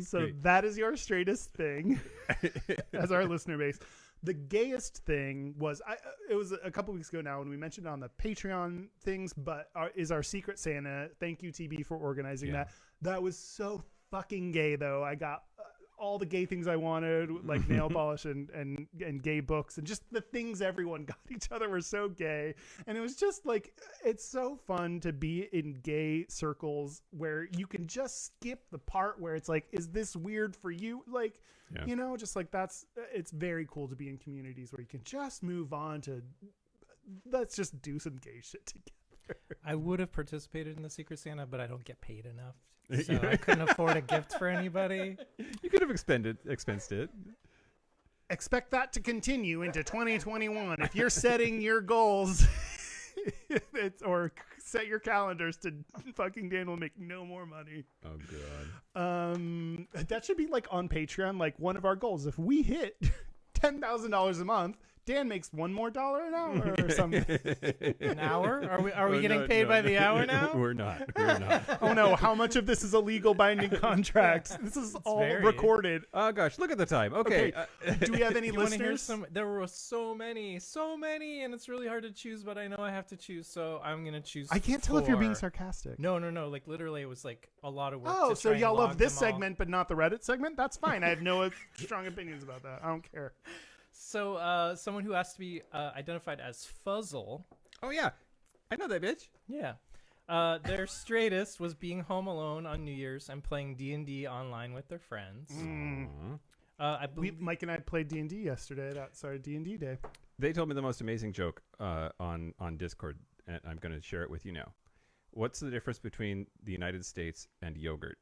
So Great. that is your straightest thing as our listener base. The gayest thing was it was a couple weeks ago now when we mentioned it on the Patreon things, but is our Secret Santa. Thank you, TB, for organizing that. That was so fucking gay, though. I got all the gay things I wanted, like nail polish and gay books, and just the things everyone got each other were so gay. And it was just like, it's so fun to be in gay circles where you can just skip the part where it's like, is this weird for you? Like, you know, just like it's very cool to be in communities where you can just move on to, let's just do some gay shit together. I would have participated in the Secret Santa, but I don't get paid enough. So I couldn't afford a gift for anybody. You could have expensed it. Expect that to continue into 2021. If you're setting your goals or set your calendars to fucking Dan will make no more money. Oh god. That should be like on Patreon, like one of our goals. If we hit $10,000 a month, Dan makes $1 more an hour or something. An hour? Are we getting paid by the hour now? We're not. Oh no! How much of this is a legal binding contract? This is all recorded. Oh gosh, look at the time. Okay. Do we have any listeners? There were so many, and it's really hard to choose. But I know I have to choose, so I'm gonna choose. I can't tell if you're being sarcastic. No. Like literally, it was like a lot of work. Oh, so y'all love this segment, but not the Reddit segment? That's fine. I have no strong opinions about that. I don't care. So, someone who has to be identified as Fuzzle. Oh yeah, I know that bitch. Yeah. Their straightest was being home alone on New Year's and playing D&D online with their friends. I believe Mike and I played D&D yesterday. That's our D&D day. They told me the most amazing joke on Discord, and I'm going to share it with you now. What's the difference between the United States and yogurt?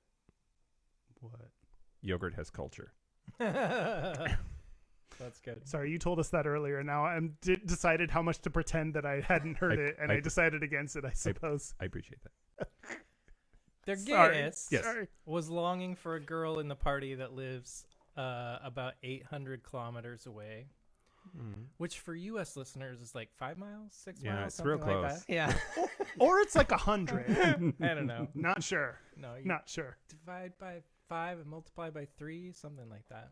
What? Yogurt has culture. That's good. Sorry, you told us that earlier. Now I'm decided how much to pretend that I hadn't heard it, and I decided against it, I suppose. I appreciate that. Their Gayest Yes. was longing for a girl in the party that lives about 800 kilometers away, which for U.S. listeners is like 5 miles, 6 miles, it's real something like close. that. Yeah. Or it's like 100. I don't know. Not sure. No, you Not sure. divide by 5 and multiply by 3, something like that.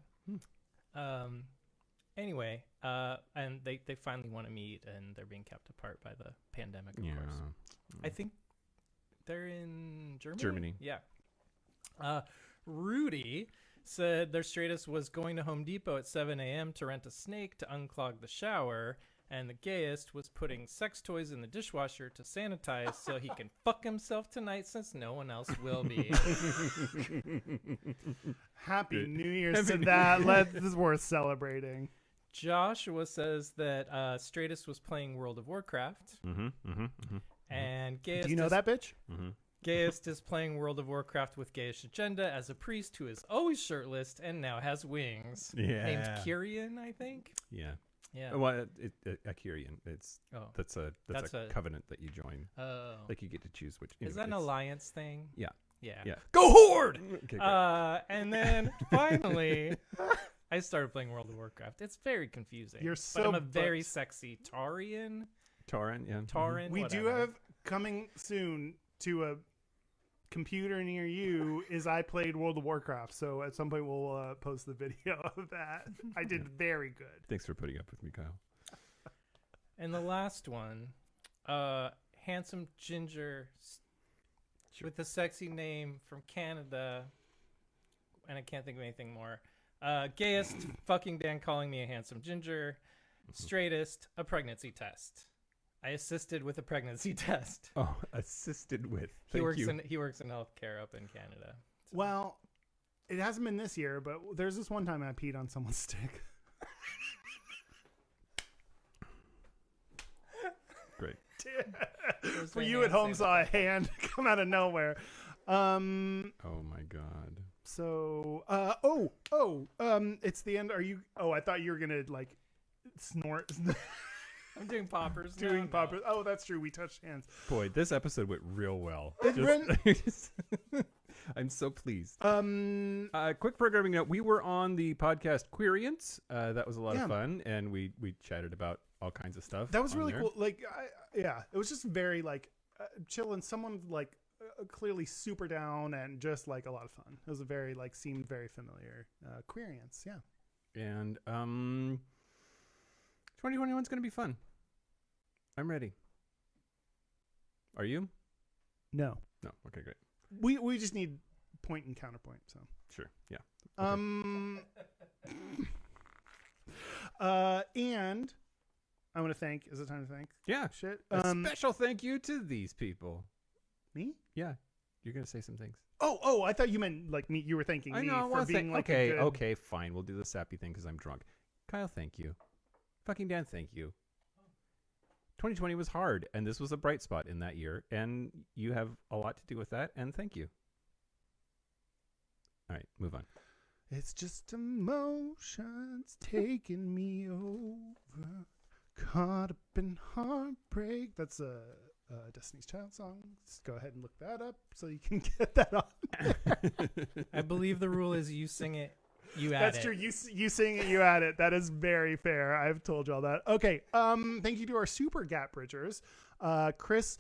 Anyway, and they finally want to meet, and they're being kept apart by the pandemic, of course. I think they're in Germany. Yeah. Rudy said their straightest was going to Home Depot at 7 a.m. to rent a snake to unclog the shower, and the gayest was putting sex toys in the dishwasher to sanitize so he can fuck himself tonight since no one else will be. Happy New Year's to that. This is worth celebrating. Joshua says that straightest was playing World of Warcraft. And Gayest Do you know that bitch? Gayest is playing World of Warcraft with Gayish Agenda as a priest who is always shirtless and now has wings. Named Kyrian, I think. Yeah. Well, a Kyrian. That's a covenant that you join. Oh. Like you get to choose which. Is that an alliance thing? Yeah. Go Horde! Okay, and then finally, I started playing World of Warcraft. It's very confusing. But I'm a very sexy Tauren. We whatever. do have coming soon to a computer near you is I played World of Warcraft. So at some point we'll post the video of that. I did very good. Thanks for putting up with me, Kyle. And the last one, handsome ginger with a sexy name from Canada, and I can't think of anything more. Gayest, fucking Dan calling me a handsome ginger. Straightest, a pregnancy test. I assisted with a pregnancy test. Oh, assisted with. He works in healthcare up in Canada. So. Well, it hasn't been this year, but there's this one time I peed on someone's stick. Great. For you at home, saw a hand come out of nowhere. Oh my God. So, it's the end. Are you? Oh, I thought you were gonna like snort. I'm doing poppers. Poppers. Oh, that's true. We touched hands. Boy, this episode went real well. I'm so pleased. Quick programming note: we were on the podcast Queerience. That was a lot of fun, and we chatted about all kinds of stuff. That was really cool. Like, it was just very like chill, and someone like clearly super down, and just like a lot of fun. It was a very seemed very familiar. Queerience, yeah. And 2021 is going to be fun. I'm ready. Are you? No. No. Okay, great. We just need point and counterpoint. So Sure. Yeah. And I want to thank. Is it time to thank? Yeah. Shit. A special thank you to these people. Me? Yeah. You're going to say some things. Oh, I thought you meant like me. You were thanking me for being like okay, a good... okay, fine. We'll do the sappy thing because I'm drunk. Kyle, thank you. Fucking Dan, thank you. 2020 was hard, and this was a bright spot in that year, and you have a lot to do with that, and thank you. All right, move on. It's just emotions taking me over. Caught up in heartbreak. That's a Destiny's Child song. Just go ahead and look that up so you can get that on. I believe the rule is you sing it, you add it. That's true. You sing it, you add it. That is very fair. I've told you all that. Okay. Thank you to our super gap bridgers. Chris,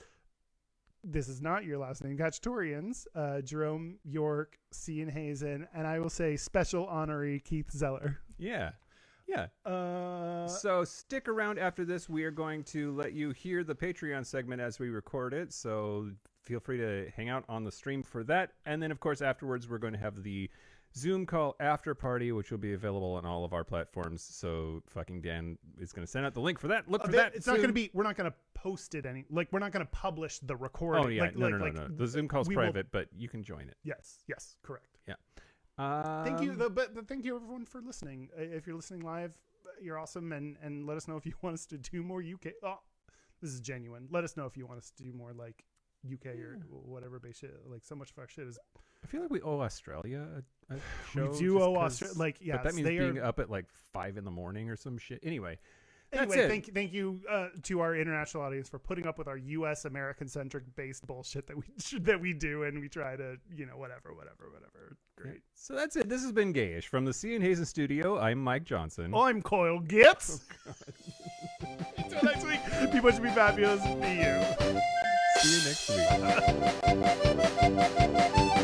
this is not your last name, Gachtorians, Jerome York, Cian Hazen, and I will say special honoree Keith Zeller. Yeah. So stick around after this. We are going to let you hear the Patreon segment as we record it. So feel free to hang out on the stream for that. And then, of course, afterwards, we're going to have the Zoom call after party, which will be available on all of our platforms. So fucking Dan is going to send out the link for that. Look for that. It's not going to be. We're not going to post it we're not going to publish the recording. Oh yeah, no. The Zoom call's private, but you can join it. Yes, correct. Yeah. Thank you, but thank you everyone for listening. If you're listening live, you're awesome, and let us know if you want us to do more UK. Oh, this is genuine. Let us know if you want us to do more like UK or whatever base shit. Like so much of our shit is. I feel like we owe Australia a show. We do owe Australia. Like yeah, but that means being up at like 5 a.m. or some shit. Anyway, thank you to our international audience for putting up with our U.S. American centric based bullshit that we do, and we try to whatever. Great. Yeah. So that's it. This has been Gayish from the Cian Hazen studio. I'm Mike Johnson. I'm Coyle Gibbs. Until next week, people should be fabulous. Be you. See you next week.